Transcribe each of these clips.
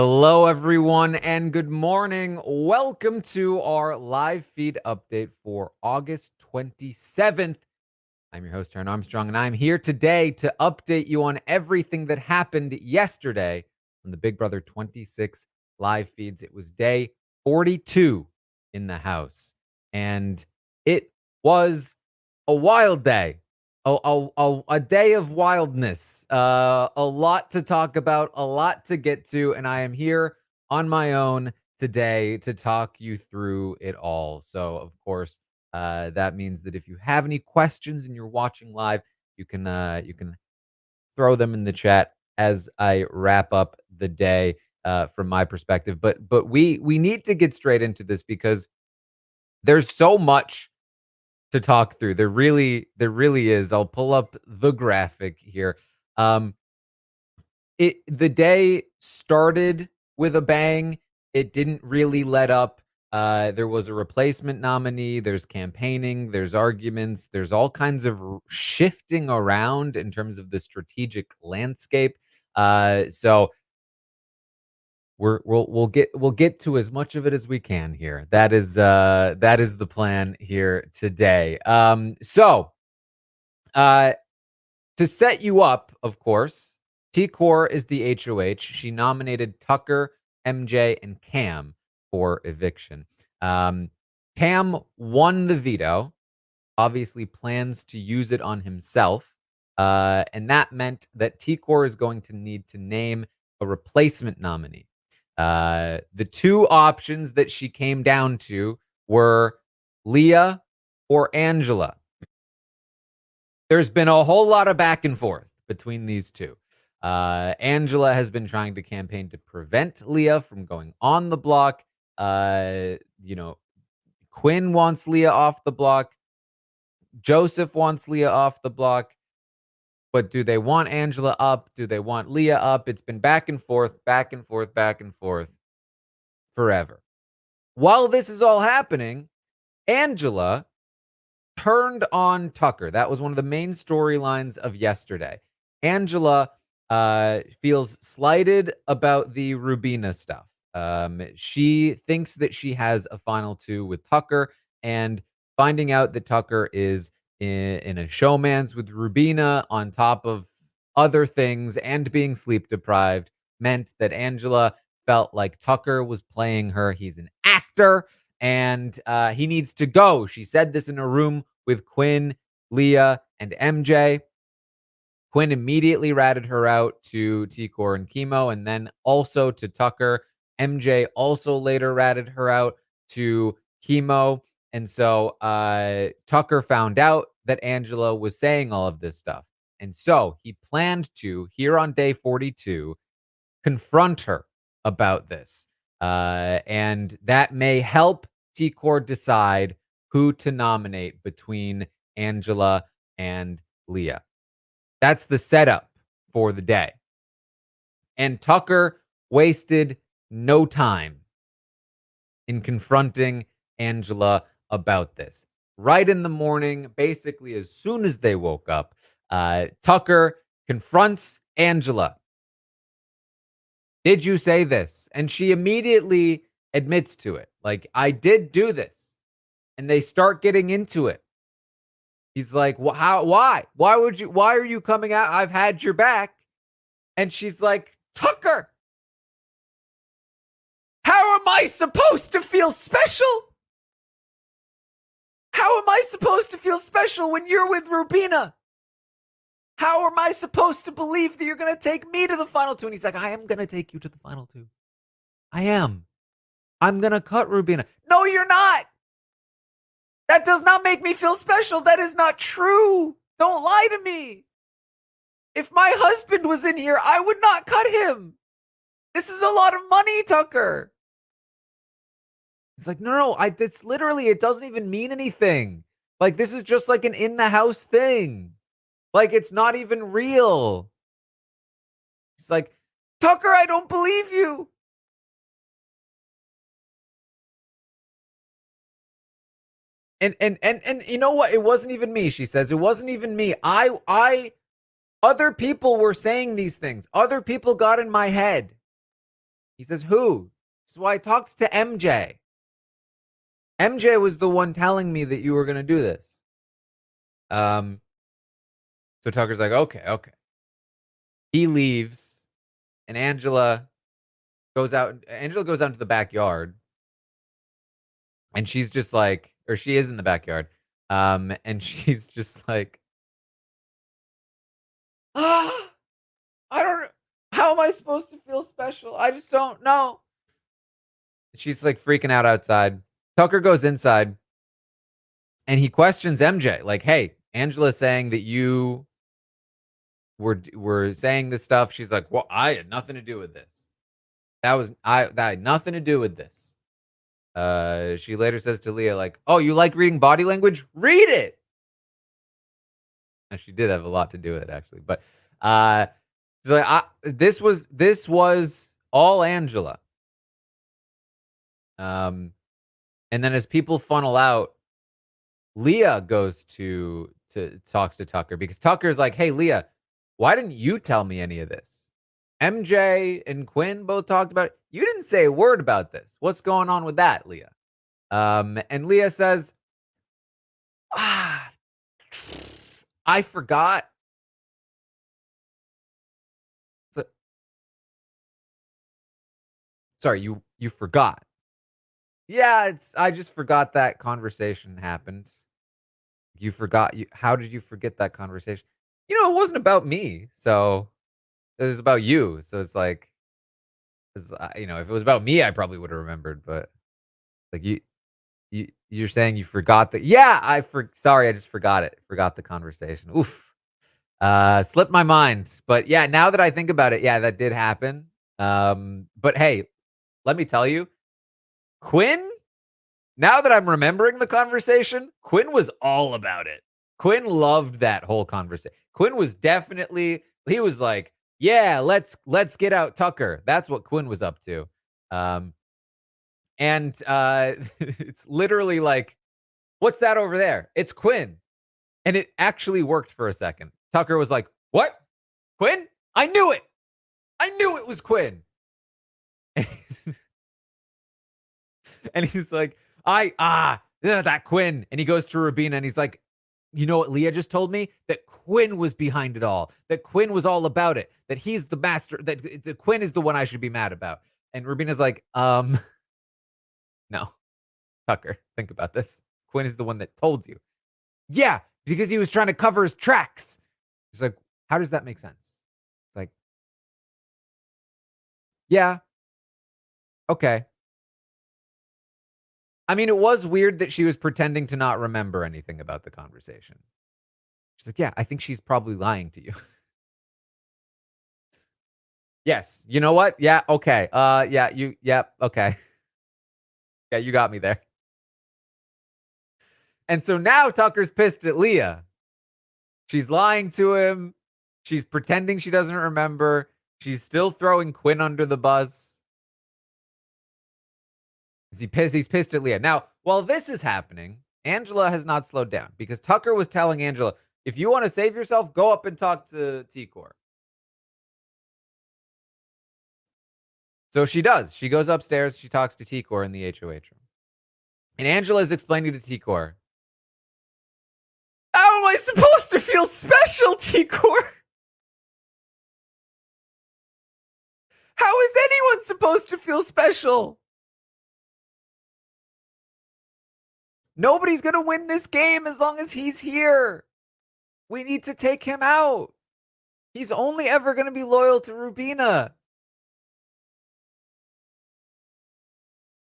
Hello, everyone, and good morning. Welcome to our live feed update for August 27th. I'm your host, Taran Armstrong, and I'm here today to update you on everything that happened yesterday on the Big Brother 26 live feeds. It was day 42 in the house, and it was a wild day. A day of wildness. A lot to talk about, a lot to get to, and I am here on my own today to talk you through it all. So, of course, that means that if you have any questions and you're watching live, you can throw them in the chat as I wrap up the day from my perspective. But we need to get straight into this because there's so much to talk through. There really is. I'll pull up the graphic here. Um, the day started with a bang. It didn't really let up. There was a replacement nominee. There's campaigning. There's arguments. There's all kinds of shifting around in terms of the strategic landscape. So we'll get to as much of it as we can here. That is the plan here today. Uh, to set you up, of course, T-Core is the HOH. She nominated Tucker, MJ, and Cam for eviction. Cam won the veto, obviously plans to use it on himself. And that meant that T-Core is going to need to name a replacement nominee. The two options that she came down to were Leah or Angela. There's been a whole lot of back and forth between these two. Angela has been trying to campaign to prevent Leah from going on the block. Quinn wants Leah off the block. Joseph wants Leah off the block. But do they want Angela up? Do they want Leah up? It's been back and forth, back and forth, back and forth forever. While this is all happening, Angela turned on Tucker. That was one of the main storylines of yesterday. Angela feels slighted about the Rubina stuff. She thinks that she has a final two with Tucker, and finding out that Tucker is in a showmance with Rubina on top of other things and being sleep deprived meant that Angela felt like Tucker was playing her. He's an actor and he needs to go. She said this in a room with Quinn, Leah, and MJ. Quinn immediately ratted her out to T-Core and Chemo, and then also to Tucker. MJ also later ratted her out to Chemo. And so Tucker found out that Angela was saying all of this stuff. And so he planned to, here on day 42, confront her about this. And that may help T-Core decide who to nominate between Angela and Leah. That's the setup for the day. And Tucker wasted no time in confronting Angela about this. Right in the morning, basically as soon as they woke up, Tucker confronts Angela. Did you say this? And she immediately admits to it. Like, I did do this. And they start getting into it. He's like, well, why? Why are you coming out? I've had your back. And she's like, Tucker, how am I supposed to feel special? How am I supposed to feel special when you're with Rubina? How am I supposed to believe that you're going to take me to the final two? And he's like, I am going to take you to the final two. I am. I'm going to cut Rubina. No, you're not. That does not make me feel special. That is not true. Don't lie to me. If my husband was in here, I would not cut him. This is a lot of money, Tucker. It's like, no, it's literally, it doesn't even mean anything. Like, this is just like an in-the-house thing. Like, it's not even real. He's like, Tucker, I don't believe you. And you know what? It wasn't even me, she says. It wasn't even me. Other people were saying these things. Other people got in my head. He says, who? So I talked to MJ. MJ was the one telling me that you were going to do this. So Tucker's like, okay. He leaves, and Angela goes out. Angela goes out into the backyard, and she's just like, or she is in the backyard, and she's just like, ah, I don't. How am I supposed to feel special? I just don't know. She's like freaking out outside. Tucker goes inside, and he questions MJ, like, "Hey, Angela's saying that you were saying this stuff." She's like, "Well, I had nothing to do with this. That had nothing to do with this." She later says to Leah, like, "Oh, you like reading body language? Read it." And she did have a lot to do with it, actually. But she's like, this was all Angela. And then as people funnel out, Leah goes to talks to Tucker because Tucker's like, "Hey, Leah, why didn't you tell me any of this? MJ and Quinn both talked about it. You didn't say a word about this. What's going on with that, Leah?" And Leah says, "Ah, I forgot." So, sorry, you forgot. Yeah, I just forgot that conversation happened. You forgot how did you forget that conversation? It wasn't about me, so it was about you. So it's like, if it was about me, I probably would have remembered. But like you're saying you forgot that? Yeah, sorry, I just forgot it. Forgot the conversation. Oof, slipped my mind. But yeah, now that I think about it, yeah, that did happen. But hey, let me tell you, Quinn. Now that I'm remembering the conversation, Quinn was all about it. Quinn loved that whole conversation. Quinn was definitely he was like, "Yeah, let's get out Tucker." That's what Quinn was up to. Um, and it's literally like, "What's that over there?" It's Quinn. And it actually worked for a second. Tucker was like, "What? Quinn? I knew it. I knew it was Quinn." And he's like, that Quinn. And he goes to Rubina and he's like, "You know what Leah just told me? That Quinn was behind it all. That Quinn was all about it. That he's the master. That Quinn is the one I should be mad about." And Rubina's like, no, Tucker, think about this. Quinn is the one that told you. Yeah, because he was trying to cover his tracks. He's like, how does that make sense? It's like, yeah, okay. I mean, it was weird that she was pretending to not remember anything about the conversation. She's like, "Yeah, I think she's probably lying to you." Yes. You know what? Yeah, okay. Okay. Yeah, you got me there. And so now Tucker's pissed at Leah. She's lying to him. She's pretending she doesn't remember. She's still throwing Quinn under the bus. He's pissed at Leah. Now, while this is happening, Angela has not slowed down because Tucker was telling Angela, if you want to save yourself, go up and talk to T-Core. So she does. She goes upstairs. She talks to T-Core in the HOH room. And Angela is explaining to T-Core, how am I supposed to feel special, T-Core? How is anyone supposed to feel special? Nobody's going to win this game as long as he's here. We need to take him out. He's only ever going to be loyal to Rubina.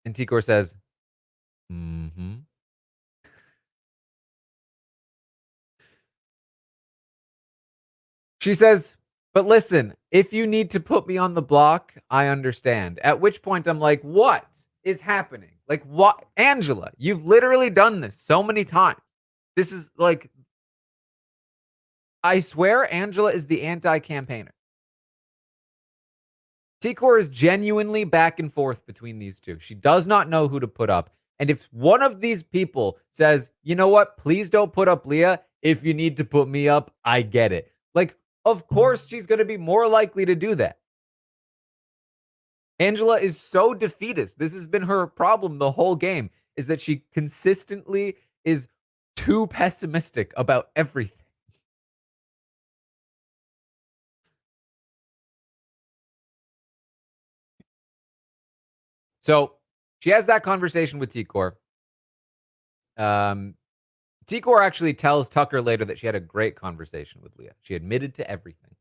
And T-Core says, mm-hmm. She says, but listen, if you need to put me on the block, I understand. At which point I'm like, what is happening? Like, what? Angela, you've literally done this so many times. This is like, I swear Angela is the anti-campaigner. T-Core is genuinely back and forth between these two. She does not know who to put up. And if one of these people says, you know what, please don't put up Leah. If you need to put me up, I get it. Like, of course, she's going to be more likely to do that. Angela is so defeatist. This has been her problem the whole game, is that she consistently is too pessimistic about everything. So she has that conversation with T-Core. T-Core actually tells Tucker later that she had a great conversation with Leah. She admitted to everything.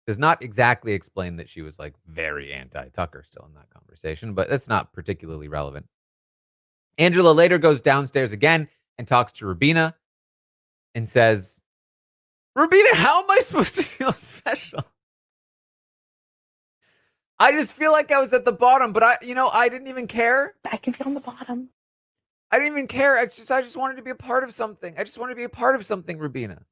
Does not exactly explain that she was like very anti-Tucker still in that conversation, but that's not particularly relevant. Angela later goes downstairs again and talks to Rubina and says, Rubina, how am I supposed to feel special? I just feel like I was at the bottom, but I didn't even care. I can feel on the bottom. I didn't even care. I just wanted to be a part of something. I just wanted to be a part of something, Rubina.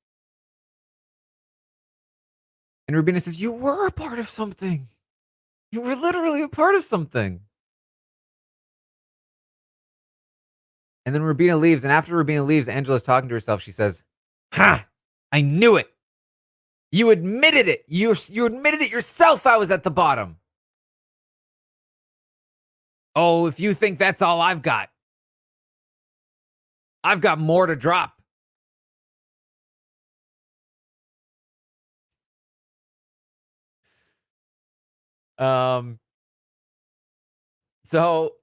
And Rubina says, you were a part of something. You were literally a part of something. And then Rubina leaves. And after Rubina leaves, Angela's talking to herself. She says, ha, I knew it. You admitted it. You admitted it yourself. I was at the bottom. Oh, if you think that's all I've got more to drop. So,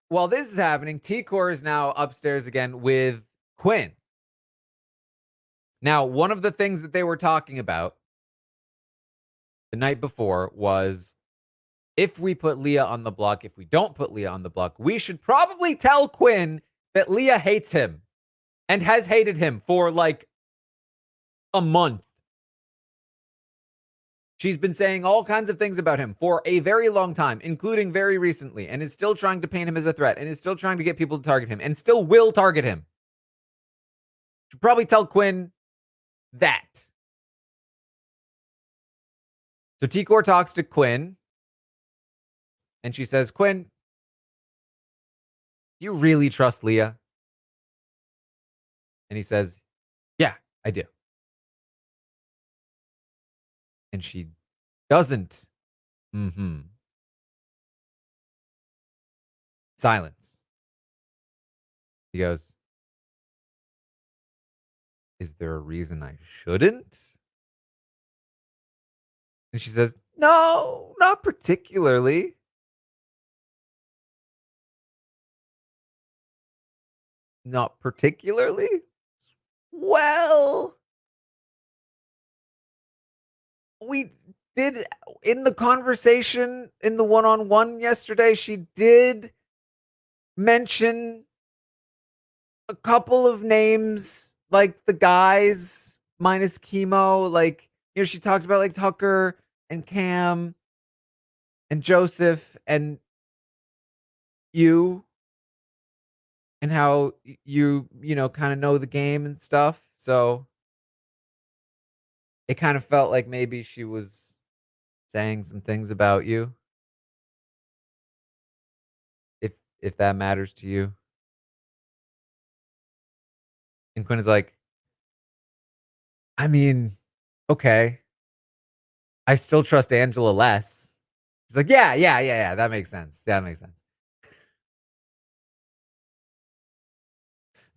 while this is happening, T-Core is now upstairs again with Quinn. Now, one of the things that they were talking about the night before was, if we put Leah on the block, if we don't put Leah on the block, we should probably tell Quinn that Leah hates him and has hated him for like a month. She's been saying all kinds of things about him for a very long time, including very recently, and is still trying to paint him as a threat, and is still trying to get people to target him, and still will target him. Should probably tell Quinn that. So T-Core talks to Quinn, and she says, Quinn, do you really trust Leah? And he says, yeah, I do. And she doesn't. Silence. He goes, is there a reason I shouldn't? And she says, no, not particularly. Not particularly? Well, we did, in the conversation in the one-on-one yesterday, she did mention a couple of names, like the guys minus chemo. Like, she talked about like Tucker and Cam and Joseph and you, and how you kind of know the game and stuff. So it kind of felt like maybe she was saying some things about you. If that matters to you. And Quinn is like, I mean, okay. I still trust Angela less. She's like, yeah. That makes sense. Yeah, that makes sense.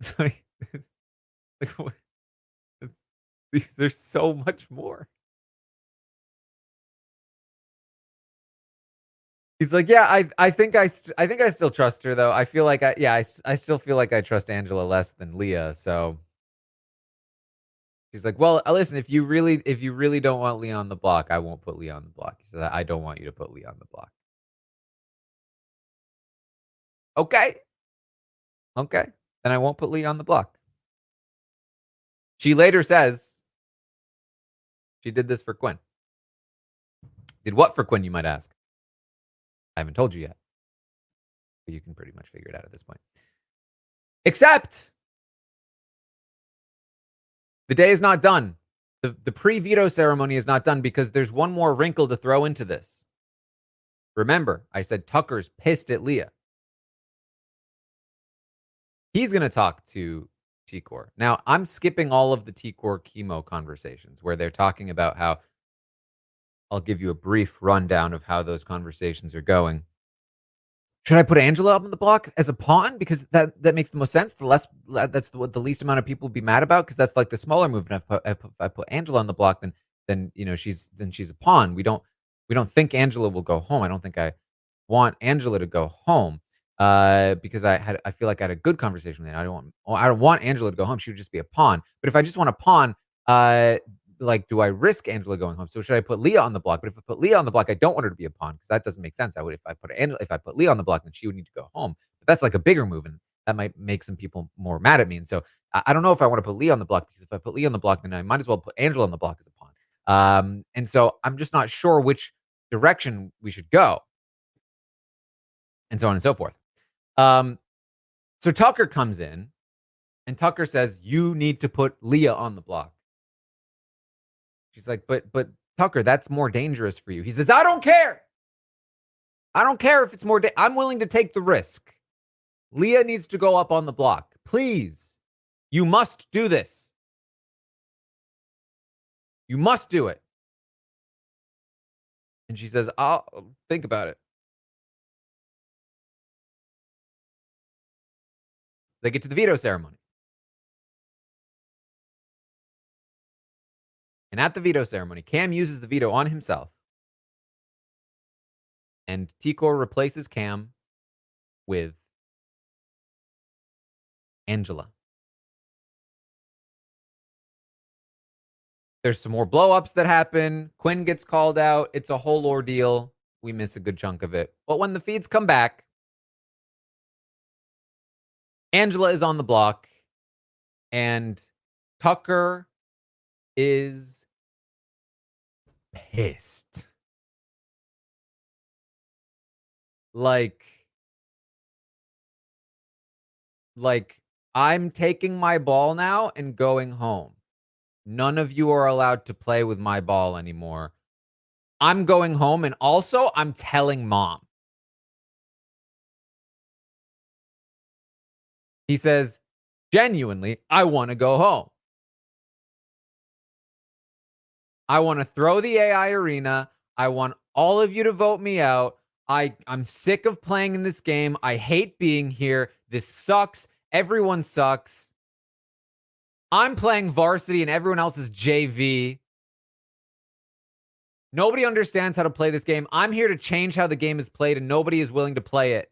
So, like, what? There's so much more. He's like, yeah, I think I still trust her though. I feel like I still feel like I trust Angela less than Leah. So he's like, well, listen, if you really don't want Leah on the block, I won't put Leah on the block. He says, I don't want you to put Leah on the block. Okay. Then I won't put Leah on the block. She later says she did this for Quinn. Did what for Quinn, you might ask? I haven't told you yet. But you can pretty much figure it out at this point. Except the day is not done. The pre-veto ceremony is not done because there's one more wrinkle to throw into this. Remember, I said Tucker's pissed at Leah. He's going to talk to T-Core. Now, I'm skipping all of the T-Core chemo conversations where they're talking about how I'll give you a brief rundown of how those conversations are going. Should I put Angela up on the block as a pawn? Because that makes the most sense. That's what the least amount of people would be mad about, because that's like the smaller move. And if I put Angela on the block, then she's a pawn. We don't think Angela will go home. I don't think I want Angela to go home. Because I feel like I had a good conversation with her. I don't want Angela to go home. She would just be a pawn. But if I just want a pawn, like, do I risk Angela going home? So should I put Leah on the block? But if I put Leah on the block, I don't want her to be a pawn, because that doesn't make sense. If I put Leah on the block, then she would need to go home. But that's like a bigger move, and that might make some people more mad at me. And so I don't know if I want to put Leah on the block, because if I put Leah on the block, then I might as well put Angela on the block as a pawn. And so I'm just not sure which direction we should go, and so on and so forth. So Tucker comes in, and Tucker says, "You need to put Leah on the block." She's like, but Tucker, that's more dangerous for you. He says, "I don't care. I don't care if it's more. I'm willing to take the risk. Leah needs to go up on the block. Please. You must do this. You must do it." And she says, "I'll think about it." They get to the veto ceremony. And at the veto ceremony, Cam uses the veto on himself. And Tikor replaces Cam with Angela. There's some more blow-ups that happen. Quinn gets called out. It's a whole ordeal. We miss a good chunk of it. But when the feeds come back, Angela is on the block, and Tucker is pissed. Like, I'm taking my ball now and going home. None of you are allowed to play with my ball anymore. I'm going home, and also I'm telling mom. He says, genuinely, I want to go home. I want to throw the AI arena. I want all of you to vote me out. I'm sick of playing in this game. I hate being here. This sucks. Everyone sucks. I'm playing varsity and everyone else is JV. Nobody understands how to play this game. I'm here to change how the game is played, and nobody is willing to play it.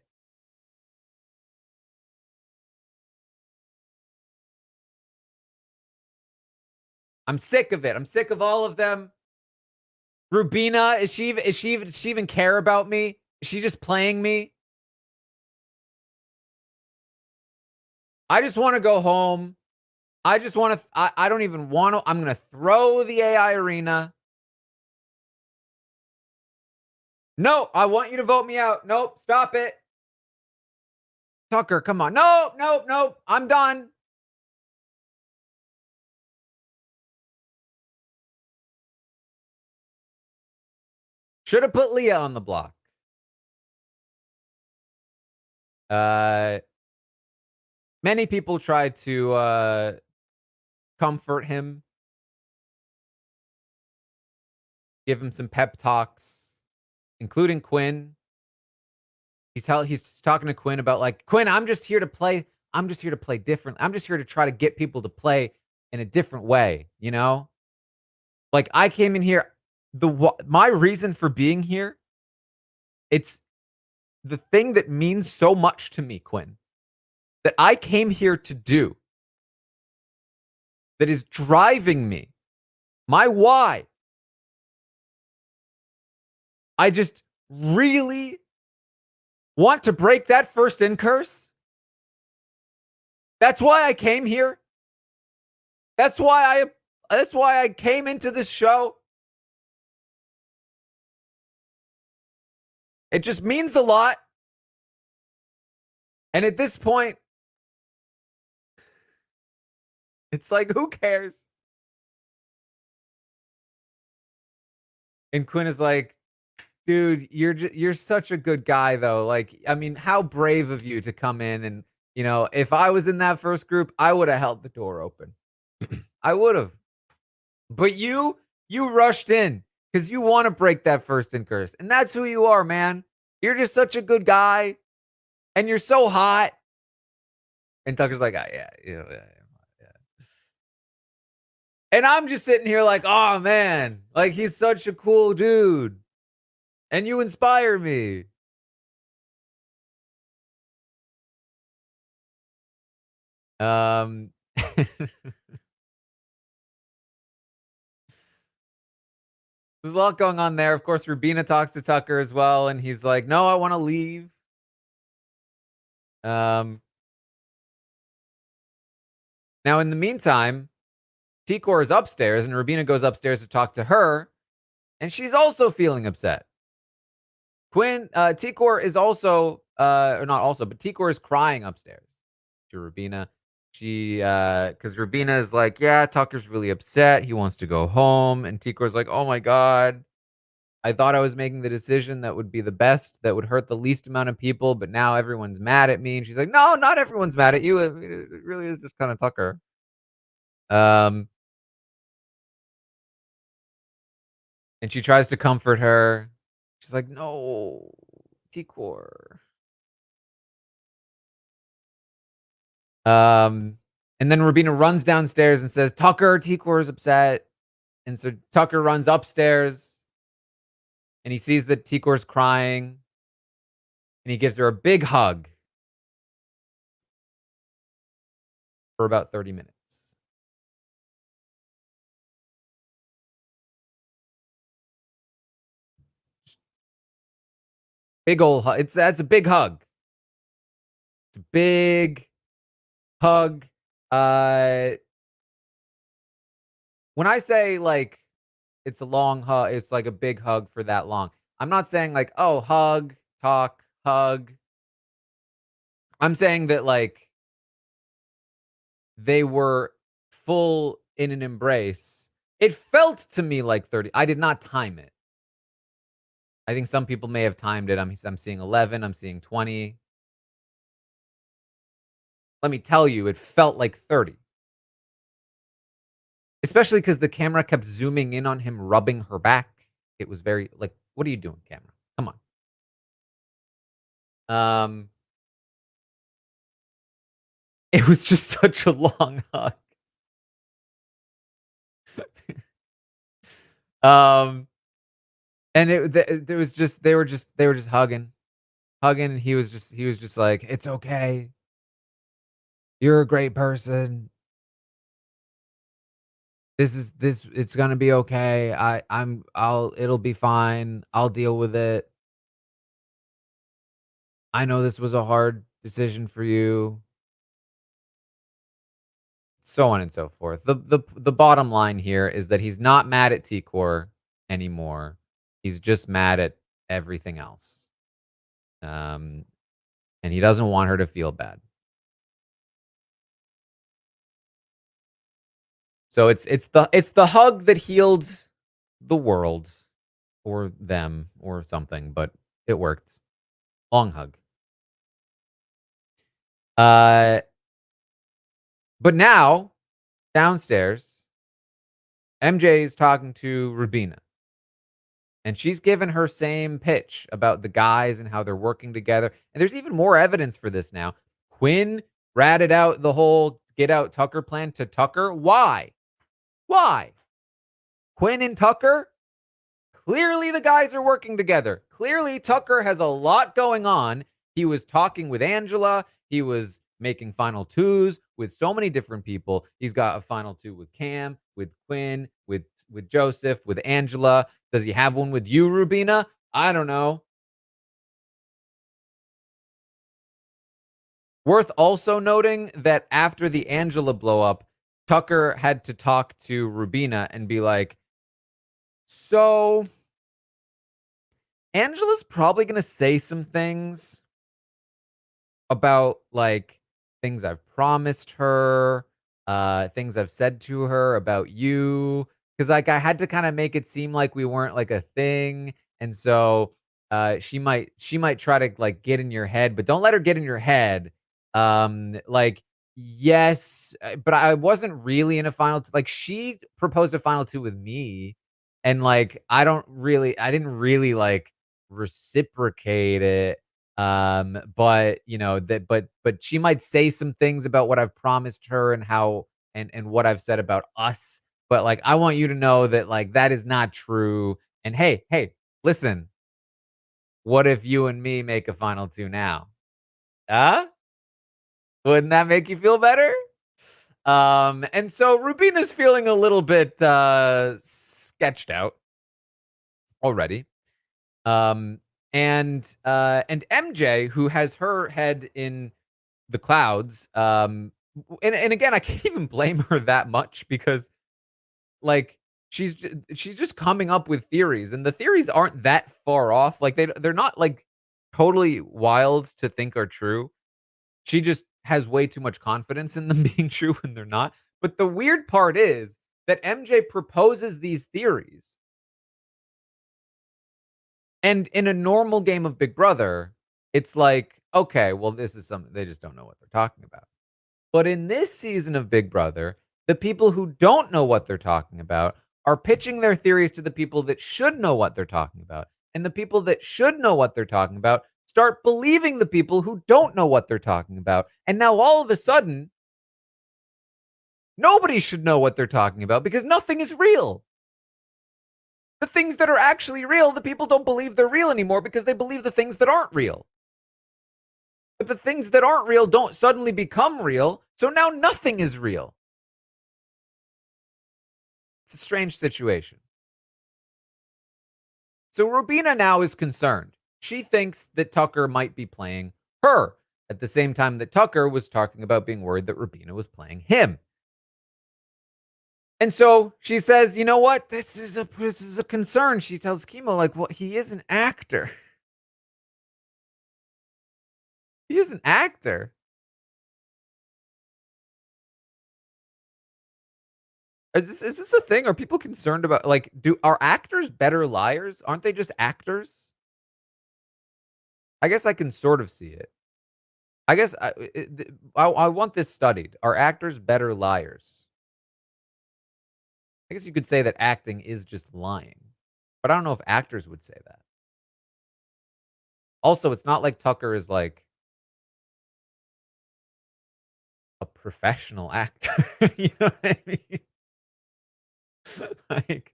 I'm sick of it. I'm sick of all of them. Rubina, is she even care about me? Is she just playing me? I just want to go home. I just want to, I don't even want to, I'm going to throw the AI arena. No, I want you to vote me out. Nope, stop it. Tucker, come on. No, I'm done. Should have put Leah on the block. Many people tried to comfort him, give him some pep talks, including Quinn. He's talking to Quinn about, like, Quinn, I'm just here to play. I'm just here to play different. I'm just here to try to get people to play in a different way, you know? Like, I came in here, my reason for being here, it's the thing that means so much to me, Quinn, that I came here to do, that is driving me, my why. I just really want to break that first in curse. That's why I came here. That's why I came into this show. It just means a lot. And at this point, it's like, who cares? And Quinn is like, dude, you're such a good guy, though. Like, I mean, how brave of you to come in, and, if I was in that first group, I would have held the door open. I would have. But you rushed in. because you want to break that first in curse. And that's who you are, man. You're just such a good guy and you're so hot. And Tucker's like, "Ah, yeah, yeah, yeah, yeah." And I'm just sitting here like, oh man, like he's such a cool dude. And you inspire me. Um There's a lot going on there. Of course, Rubina talks to Tucker as well, and he's like, "No, I want to leave." Um, Now in the meantime, Tikor is upstairs, and Rubina goes upstairs to talk to her, and she's also feeling upset. Tikor is also, or not also, but Tikor is crying upstairs to Rubina. Because Rubina is like, "Yeah, Tucker's really upset. He wants to go home," and Tikor's like, "Oh my god." I thought I was making the decision that would be the best, that would hurt the least amount of people, but now everyone's mad at me. And she's like, "No, not everyone's mad at you. It really is just kind of Tucker." Um, and she tries to comfort her. She's like, "No, Tikor." Um, and then Rubina runs downstairs and says, "Tucker, Tikor is upset." And so Tucker runs upstairs and he sees that Tikor's crying and he gives her a big hug for about 30 minutes. Big old hug. That's a big hug. It's a big hug. Uh, when I say like it's a long hug, it's like a big hug for that long. I'm not saying like, oh, hug, talk, hug. I'm saying that like they were full in an embrace. It felt to me like 30. I did not time it. I think some people may have timed it. I'm seeing 11, I'm seeing 20. Let me tell you, it felt like 30. Especially because the camera kept zooming in on him rubbing her back. It was very like, "What are you doing, camera? Come on." Um, it was just such a long hug. Um, and there was just they were just hugging, and he was just like, "It's okay. You're a great person. It's gonna be okay. It'll be fine. I'll deal with it. I know this was a hard decision for you." So on and so forth. The bottom line here is that he's not mad at T-Core anymore. He's just mad at everything else. Um, and he doesn't want her to feel bad. So it's the hug that healed the world or them or something, but it worked. Long hug. Uh, but now downstairs, MJ is talking to Rubina. And she's given her same pitch about the guys and how they're working together. And there's even more evidence for this now. Quinn ratted out the whole get out Tucker plan to Tucker. Why? Why? Quinn and Tucker? Clearly the guys are working together. Clearly Tucker has a lot going on. He was talking with Angela. He was making final twos with so many different people. He's got a final two with Cam, with Quinn, with Joseph, with Angela. Does he have one with you, Rubina? I don't know. Worth also noting that after the Angela blow up, Tucker had to talk to Rubina and be like, "So Angela's probably going to say some things about like things I've promised her, things I've said to her about you." Cause like I had to kind of make it seem like we weren't like a thing. And so she might try to like get in your head, but don't let her get in your head. Like, yes, but I wasn't really in a final like she proposed a final two with me. And, like, I didn't really, like, reciprocate it, but, but she might say some things about what I've promised her and how and what I've said about us, but, like, I want you to know that, like, that is not true, and hey, listen, what if you and me make a final 2 now? Huh? Wouldn't that make you feel better? And so Rubina's feeling a little bit, sketched out already. Um, and MJ, who has her head in the clouds, and again, I can't even blame her that much because, like, she's just coming up with theories, and the theories aren't that far off. Like, they're not, like, totally wild to think are true. She just has way too much confidence in them being true when they're not. But the weird part is that MJ proposes these theories, and in a normal game of Big Brother, it's like, okay, well, this is something they just don't know what they're talking about. But in this season of Big Brother, the people who don't know what they're talking about are pitching their theories to the people that should know what they're talking about. And the people that should know what they're talking about start believing the people who don't know what they're talking about. And now all of a sudden, nobody should know what they're talking about because nothing is real. The things that are actually real, the people don't believe they're real anymore because they believe the things that aren't real. But the things that aren't real don't suddenly become real, so now nothing is real. It's a strange situation. So Rubina now is concerned. She thinks that Tucker might be playing her at the same time that Tucker was talking about being worried that Rubina was playing him. And so she says, "You know what? This is a concern." She tells Kimo, like, "Well, he is an actor. He is an actor." Is this a thing? Are people concerned about, like, are actors better liars? Aren't they just actors? I guess I can sort of see it. I guess I want this studied. Are actors better liars? I guess you could say that acting is just lying, but I don't know if actors would say that. Also, it's not like Tucker is like a professional actor. You know what I mean? Like,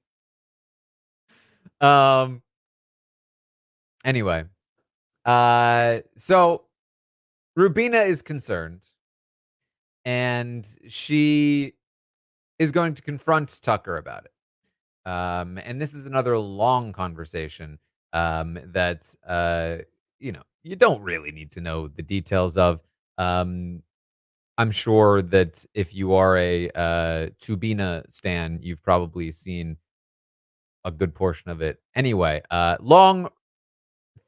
um, anyway, so Rubina is concerned, and she is going to confront Tucker about it. And this is another long conversation that you don't really need to know the details of. Um, I'm sure that if you are a Tubina stan, you've probably seen a good portion of it. Anyway, long,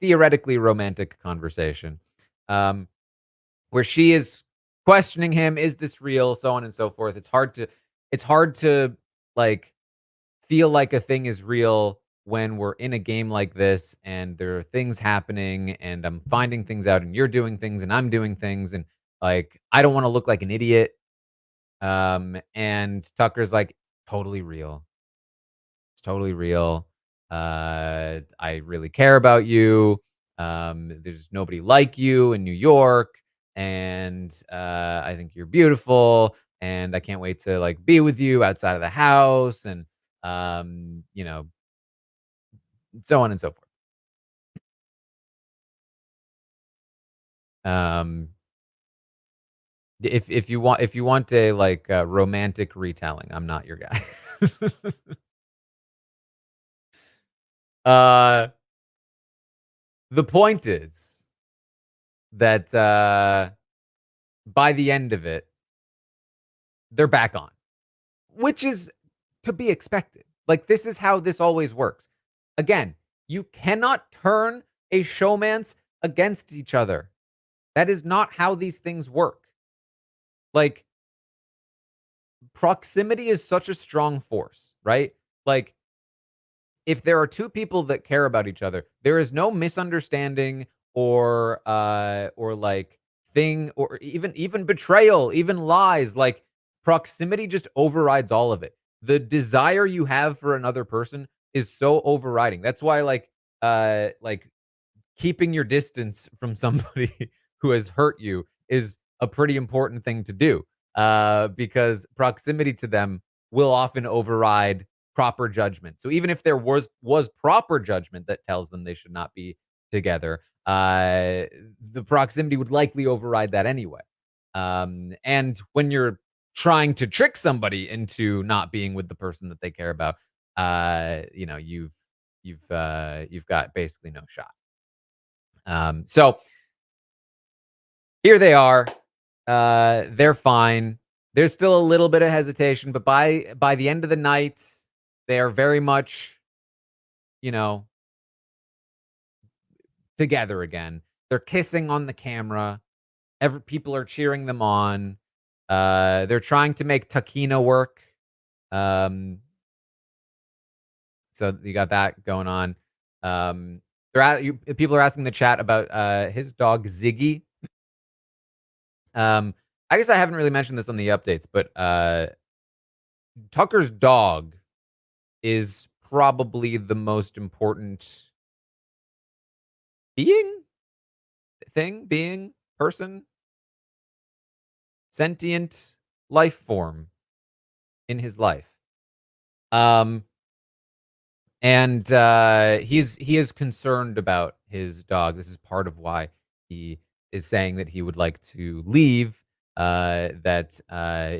theoretically romantic conversation, um, where she is questioning him, is this real, so on and so forth. It's hard to like feel like a thing is real when we're in a game like this and there are things happening and I'm finding things out and you're doing things and I'm doing things, and, like, I don't want to look like an idiot. And Tucker's like, totally real. It's totally real. I really care about you. There's nobody like you in New York, and I think you're beautiful, and I can't wait to, like, be with you outside of the house, and um, you know, so on and so forth. Um, if you want a, like, a romantic retelling, I'm not your guy. uh, the point is that by the end of it, they're back on, which is to be expected. Like, this is how this always works. Again, you cannot turn a showmance against each other. That is not how these things work. Like, proximity is such a strong force, right? Like, if there are two people that care about each other, there is no misunderstanding or like thing, or even betrayal, even lies. Like, proximity just overrides all of it. The desire you have for another person is so overriding. That's why, like keeping your distance from somebody who has hurt you is a pretty important thing to do, because proximity to them will often override proper judgment. So even if there was proper judgment that tells them they should not be together, the proximity would likely override that anyway. And when you're trying to trick somebody into not being with the person that they care about, you've got basically no shot. So here they are. They're fine. There's still a little bit of hesitation, but by the end of the night, they are very much, you know, together again. They're kissing on the camera. People are cheering them on. They're trying to make Takina work. Um, so you got that going on. People are asking the chat about his dog Ziggy. I guess I haven't really mentioned this on the updates, but Tucker's dog is probably the most important person, sentient life form in his life. And he is concerned about his dog. This is part of why he is saying that he would like to leave. That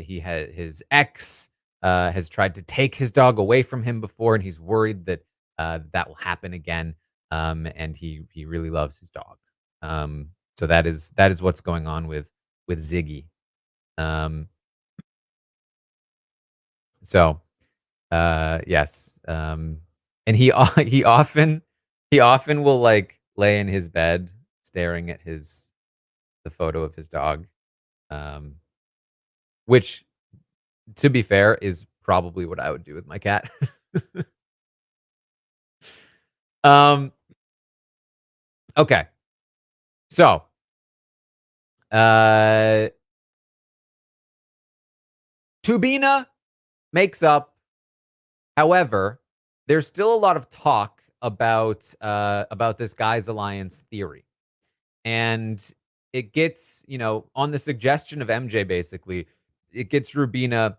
he had his ex has tried to take his dog away from him before, and he's worried that that will happen again. And he really loves his dog. So that is what's going on with Ziggy. Um, so yes. And he often will like lay in his bed staring at the photo of his dog. Um, which, to be fair, is probably what I would do with my cat. um okay. So uh Tubina makes up. However, there's still a lot of talk about this guy's alliance theory. And it gets, on the suggestion of MJ, basically, it gets Rubina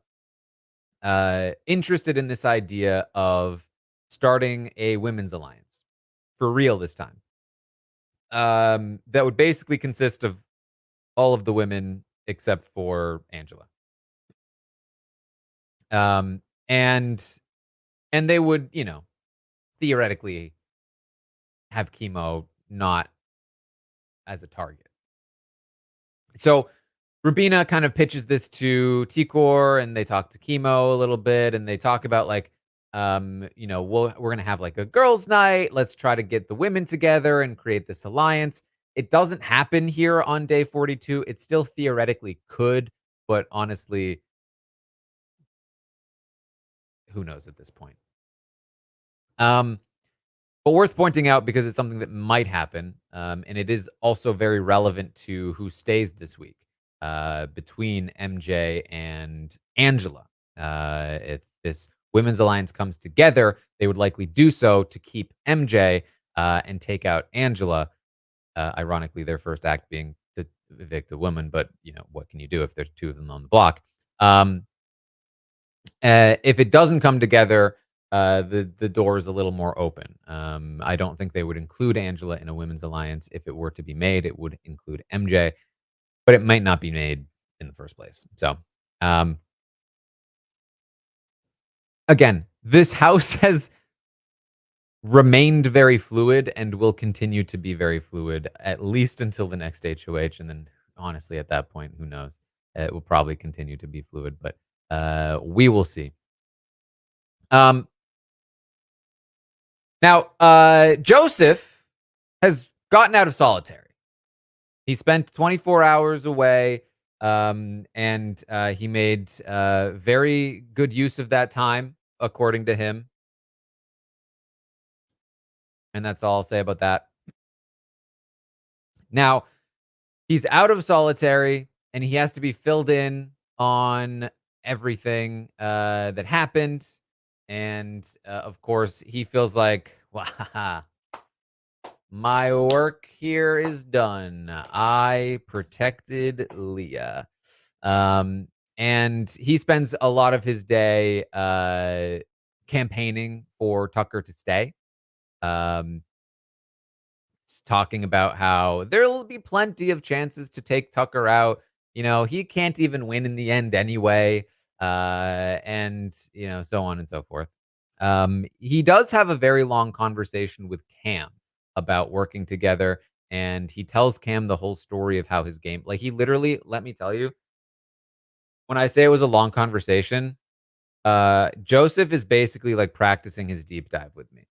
interested in this idea of starting a women's alliance for real this time. That would basically consist of all of the women except for Angela. Um, and they would, theoretically have chemo not as a target. So Rubina kind of pitches this to Tikor, and they talk to Chemo a little bit, and they talk about like, we're gonna have like a girls' night. Let's try to get the women together and create this alliance. It doesn't happen here on day 42. It still theoretically could, but honestly, who knows at this point? Um, but worth pointing out because it's something that might happen, and it is also very relevant to who stays this week between MJ and Angela. If this women's alliance comes together, they would likely do so to keep MJ and take out Angela. Ironically, their first act being to evict a woman, but what can you do if there's two of them on the block? If it doesn't come together, the door is a little more open. I don't think they would include Angela in a women's alliance. If it were to be made, it would include MJ, but it might not be made in the first place. So, again, this house has remained very fluid and will continue to be very fluid at least until the next HOH, and then honestly, at that point, who knows? It will probably continue to be fluid, but we will see. Now, Joseph has gotten out of solitary. He spent 24 hours away, and he made very good use of that time, according to him. And that's all I'll say about that. Now, he's out of solitary, and he has to be filled in on everything that happened. And of course, he feels like, wow, my work here is done. I protected Leah. Um, and he spends a lot of his day campaigning for Tucker to stay. Um, talking about how there'll be plenty of chances to take Tucker out. He can't even win in the end anyway. And, so on and so forth. He does have a very long conversation with Cam about working together. And he tells Cam the whole story of how his game, like, he literally, let me tell you, when I say it was a long conversation, Joseph is basically like practicing his deep dive with me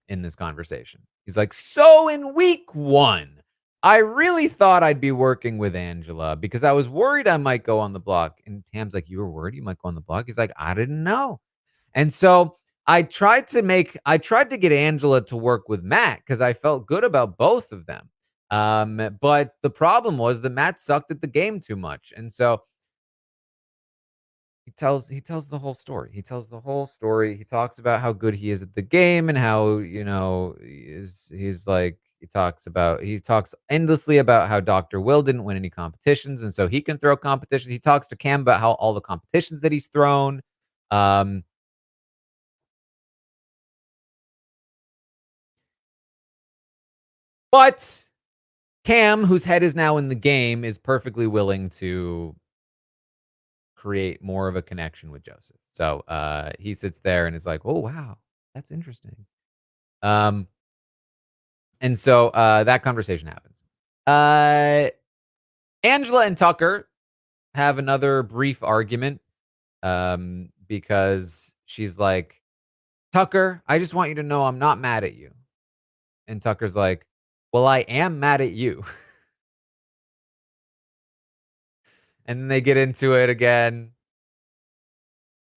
in this conversation. He's like, "So in week 1, I really thought I'd be working with Angela because I was worried I might go on the block." And Tam's like, "You were worried you might go on the block?" He's like, "I didn't know." And so I tried to get Angela to work with Matt because I felt good about both of them. But the problem was that Matt sucked at the game too much. And so he tells the whole story. He tells the whole story. He talks about how good he is at the game and how, he's like he talks endlessly about how Dr. Will didn't win any competitions and so he can throw competition. He talks to Cam about how all the competitions that he's thrown. Um, but Cam, whose head is now in the game, is perfectly willing to create more of a connection with Joseph. So he sits there and is like, "Oh wow, that's interesting." Um, And so, that conversation happens. Uh, Angela and Tucker have another brief argument, because she's like, "Tucker, I just want you to know I'm not mad at you." And Tucker's like, "Well, I am mad at you." And then they get into it again.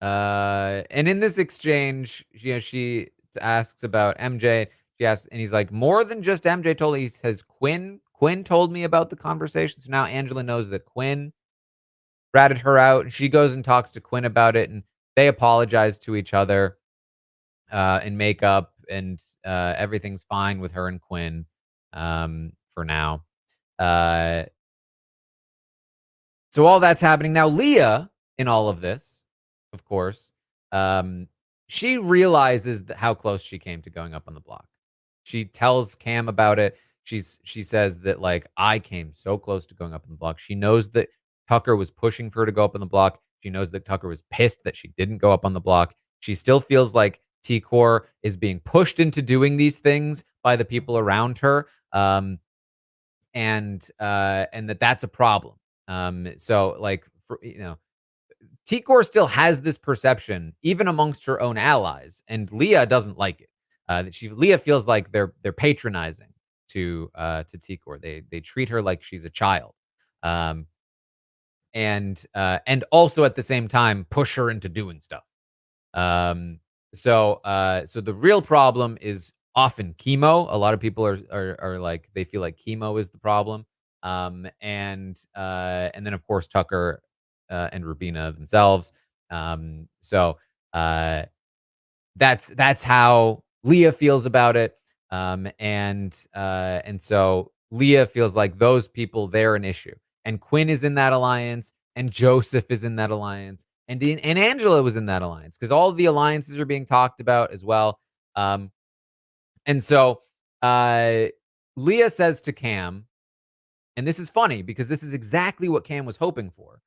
And in this exchange, she asks about MJ. She asks, and he's like, "More than just MJ told." He says, Quinn told me about the conversation." So now Angela knows that Quinn ratted her out, and she goes and talks to Quinn about it, and they apologize to each other, and make up, and everything's fine with her and Quinn, for now. Uh, so all that's happening now. Leah, in all of this, of course, um, she realizes how close she came to going up on the block. She tells Cam about it. She says that, like, I came so close to going up on the block. She knows that Tucker was pushing for her to go up on the block. She knows that Tucker was pissed that she didn't go up on the block. She still feels like T-Core is being pushed into doing these things by the people around her. And that's a problem. So, like, T-Core still has this perception, even amongst her own allies, and Leah doesn't like it. Leah feels like they're patronizing to T-Core. They treat her like she's a child, um, and also at the same time push her into doing stuff. Um, so the real problem is often chemo. A lot of people are like, they feel like chemo is the problem. And then of course Tucker and Rubina themselves. So uh that's how Leah feels about it. And so Leah feels like those people, they're an issue. And Quinn is in that alliance, and Joseph is in that alliance, and Angela was in that alliance because all the alliances are being talked about as well. Um, and so uh, Leah says to Cam, and this is funny because this is exactly what Cam was hoping for.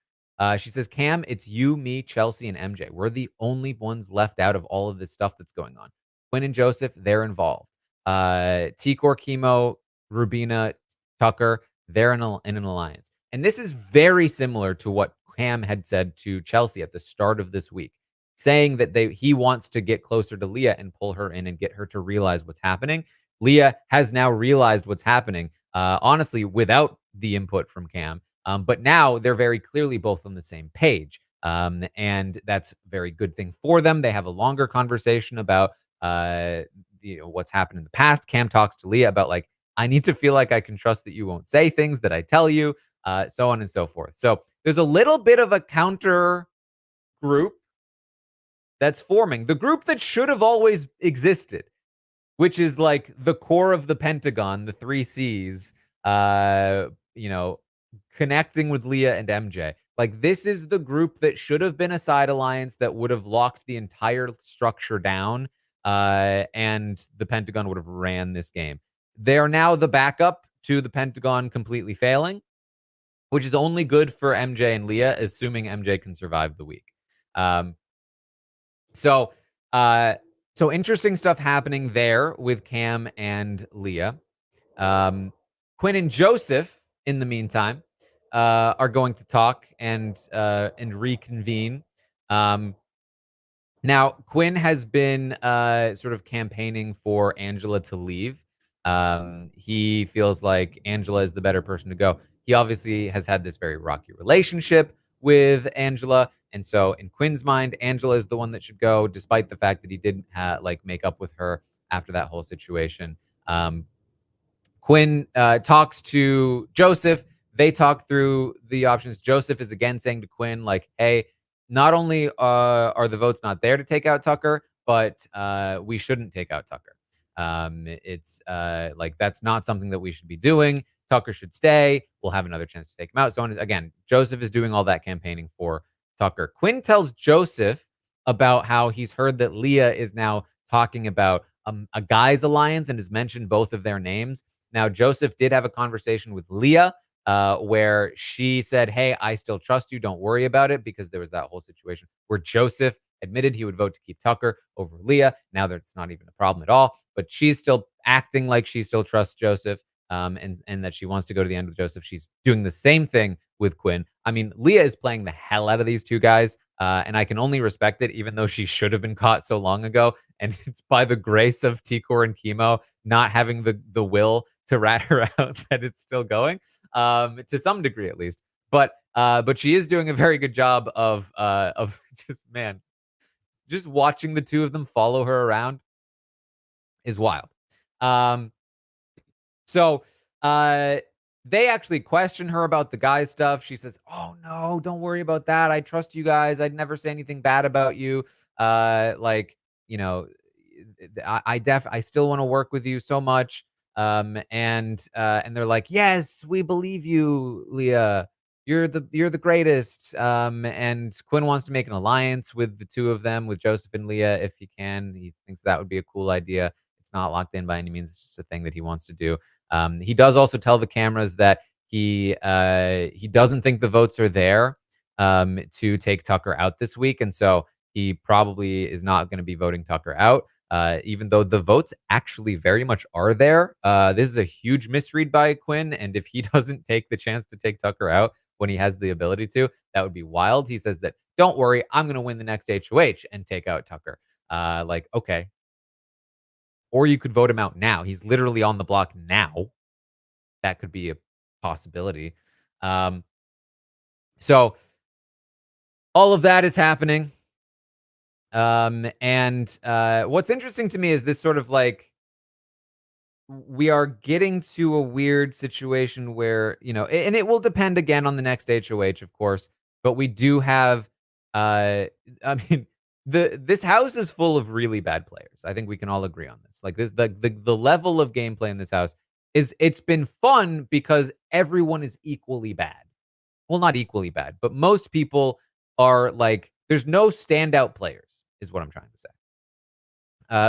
She says, "Cam, it's you, me, Chelsea, and MJ. We're the only ones left out of all of this stuff that's going on. Quinn and Joseph, they're involved. T-Core, Chemo, Rubina, Tucker, they're in an alliance." And this is very similar to what Cam had said to Chelsea at the start of this week, saying that he wants to get closer to Leah and pull her in and get her to realize what's happening. Leah has now realized what's happening, honestly, without the input from Cam. But now they're very clearly both on the same page. And that's a very good thing for them. They have a longer conversation about what's happened in the past. Cam talks to Leah about, like, I need to feel like I can trust that you won't say things that I tell you, so on and so forth. So there's a little bit of a counter group that's forming. The group that should have always existed, which is like the core of the Pentagon, the three C's, you know, connecting with Leah and MJ. Like, this is the group that should have been a side alliance that would have locked the entire structure down, and the Pentagon would have ran this game. They are now the backup to the Pentagon completely failing, which is only good for MJ and Leah, assuming MJ can survive the week. Um, so, uh, so interesting stuff happening there with Cam and Leah. Quinn and Joseph, in the meantime, are going to talk and reconvene. Um, Now, Quinn has been sort of campaigning for Angela to leave. He feels like Angela is the better person to go. He obviously has had this very rocky relationship with Angela, and so in Quinn's mind, Angela is the one that should go, despite the fact that he didn't like make up with her after that whole situation. Um, Quinn talks to Joseph. They talk through the options. Joseph is again saying to Quinn, like, hey, not only are the votes not there to take out Tucker, but we shouldn't take out Tucker. It's like, that's not something that we should be doing. Tucker should stay. We'll have another chance to take him out. So again, Joseph is doing all that campaigning for Tucker. Quinn tells Joseph about how he's heard that Leah is now talking about a guys alliance and has mentioned both of their names. Now, Joseph did have a conversation with Leah where she said, hey, I still trust you. Don't worry about it, because there was that whole situation where Joseph admitted he would vote to keep Tucker over Leah. Now that it's not even a problem at all, but she's still acting like she still trusts Joseph, and that she wants to go to the end with Joseph. She's doing the same thing with Quinn. I mean, Leah is playing the hell out of these two guys, and I can only respect it, even though she should have been caught so long ago. And it's by the grace of Tikor and Chemo not having the will to rat her out that it's still going, to some degree at least. But she is doing a very good job of just, man, just watching the two of them follow her around is wild. Um, so they actually question her about the guy stuff. She says, "Oh no, don't worry about that. I trust you guys. I'd never say anything bad about you. Like, you know, I still want to work with you so much." And they're like, "Yes, we believe you, Leah. You're the greatest." And Quinn wants to make an alliance with the two of them, with Joseph and Leah, if he can. He thinks that would be a cool idea. It's not locked in by any means. It's just a thing that he wants to do. He does also tell the cameras that he doesn't think the votes are there to take Tucker out this week, and so he probably is not going to be voting Tucker out. Even though the votes actually very much are there. This is a huge misread by Quinn, and if he doesn't take the chance to take Tucker out when he has the ability to, that would be wild. He says that, don't worry, I'm going to win the next HOH and take out Tucker. Like, okay. Or you could vote him out now. He's literally on the block now. That could be a possibility. Um, so all of that is happening. And what's interesting to me is this sort of like, we are getting to a weird situation where, and it will depend again on the next HOH, of course, but we do have, I mean, this house is full of really bad players. I think we can all agree on this. Like, this, the level of gameplay in this house it's been fun because everyone is equally bad. Well, not equally bad, but most people are like, there's no standout players, is what I'm trying to say.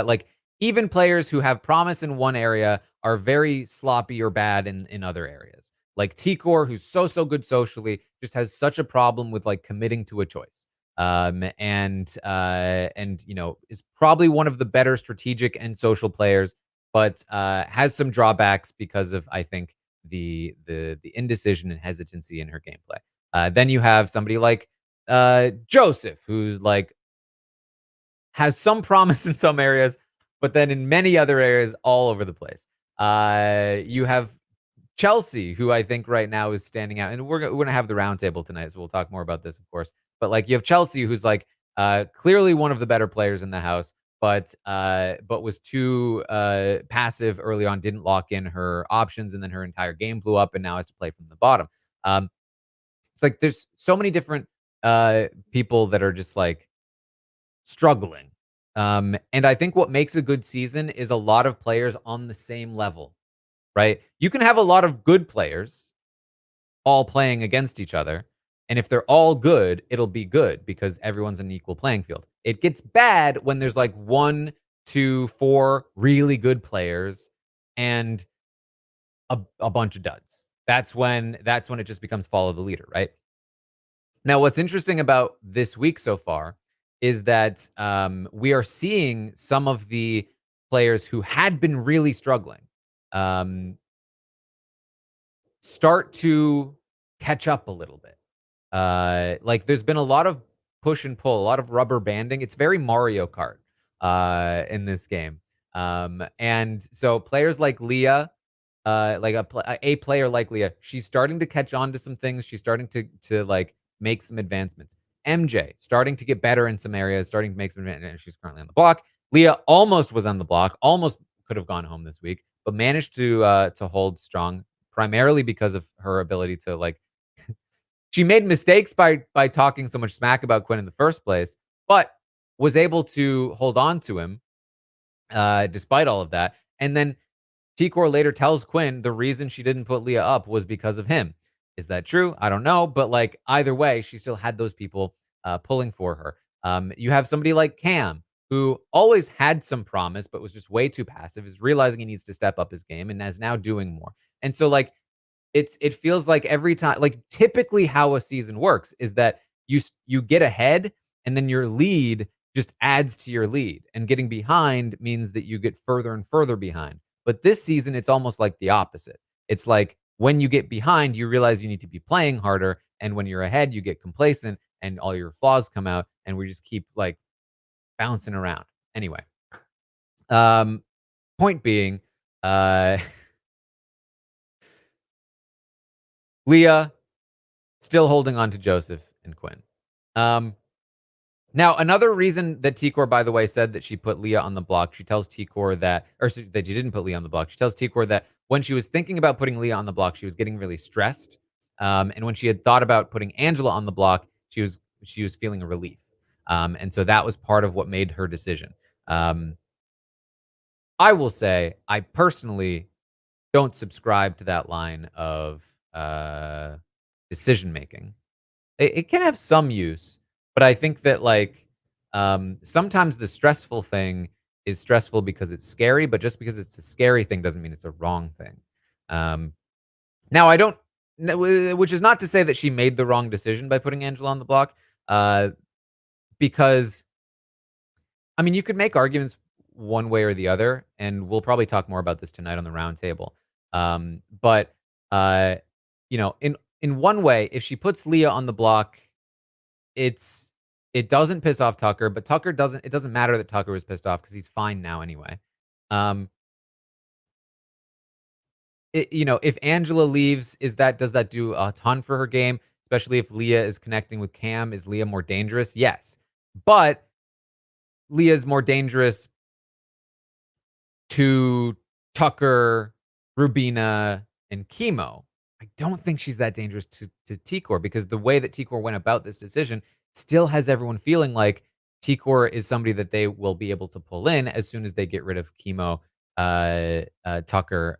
Like, even players who have promise in one area are very sloppy or bad in other areas. Like Tikor, who's so good socially, just has such a problem with like committing to a choice. And is probably one of the better strategic and social players, but has some drawbacks because of, I think, the indecision and hesitancy in her gameplay. Then you have somebody like Joseph, who's like has some promise in some areas, but then in many other areas, all over the place. You have Chelsea, who I think right now is standing out, and we're gonna have the roundtable tonight, so we'll talk more about this, of course. But like, you have Chelsea, who's like clearly one of the better players in the house, but was too passive early on, didn't lock in her options, and then her entire game blew up, and now has to play from the bottom. It's like there's so many different people that are just like struggling. And I think what makes a good season is a lot of players on the same level, right? You can have a lot of good players all playing against each other. And if they're all good, it'll be good because everyone's an equal playing field. It gets bad when there's like 1, 2, 4 really good players and a bunch of duds. That's when it just becomes follow the leader, right? Now, what's interesting about this week so far is that we are seeing some of the players who had been really struggling um, start to catch up a little bit. Like there's been a lot of push and pull, a lot of rubber banding. It's very Mario Kart in this game. And so players like Leah, like a player like Leah, she's starting to catch on to some things. She's starting to like make some advancements. MJ starting to get better in some areas, starting to make some advances. She's currently on the block. Leah almost was on the block, almost could have gone home this week, but managed to hold strong, primarily because of her ability to like she made mistakes by talking so much smack about Quinn in the first place, but was able to hold on to him despite all of that. And then Tikor later tells Quinn the reason she didn't put Leah up was because of him. Is that true? I don't know, but like either way, she still had those people pulling for her. You have somebody like Cam who always had some promise, but was just way too passive. Is realizing he needs to step up his game and is now doing more. And so like it feels like every time like, typically how a season works is that you get ahead, and then your lead just adds to your lead, and getting behind means that you get further and further behind. But this season, it's almost like the opposite. It's like when you get behind, you realize you need to be playing harder, and when you're ahead, you get complacent, and all your flaws come out, and we just keep, like, bouncing around. Anyway, um, point being, uh, Leah still holding on to Joseph and Quinn. Um, Now, another reason that Tikor, by the way, said that she put Leah on the block, she tells Tikor that she didn't put Leah on the block. She tells Tikor that when she was thinking about putting Leah on the block, she was getting really stressed. And when she had thought about putting Angela on the block, she was feeling a relief. And so that was part of what made her decision. Um, I will say, I personally don't subscribe to that line of decision making. It can have some use, but I think that, like, sometimes the stressful thing is stressful because it's scary, but just because it's a scary thing doesn't mean it's a wrong thing. Um, Now I don't which is not to say that she made the wrong decision by putting Angela on the block, uh, because, I mean, you could make arguments one way or the other, and we'll probably talk more about this tonight on the round table. But, uh, in one way, if she puts Leah on the block, It's it doesn't piss off Tucker, but Tucker doesn't it doesn't matter that Tucker was pissed off because he's fine now anyway. Um, if Angela leaves, does that do a ton for her game? Especially if Leah is connecting with Cam, is Leah more dangerous? Yes. But Leah's more dangerous to Tucker, Rubina, and Chemo. I don't think she's that dangerous to Tikor because the way that Tikor went about this decision still has everyone feeling like Tikor is somebody that they will be able to pull in as soon as they get rid of Chemo, Tucker,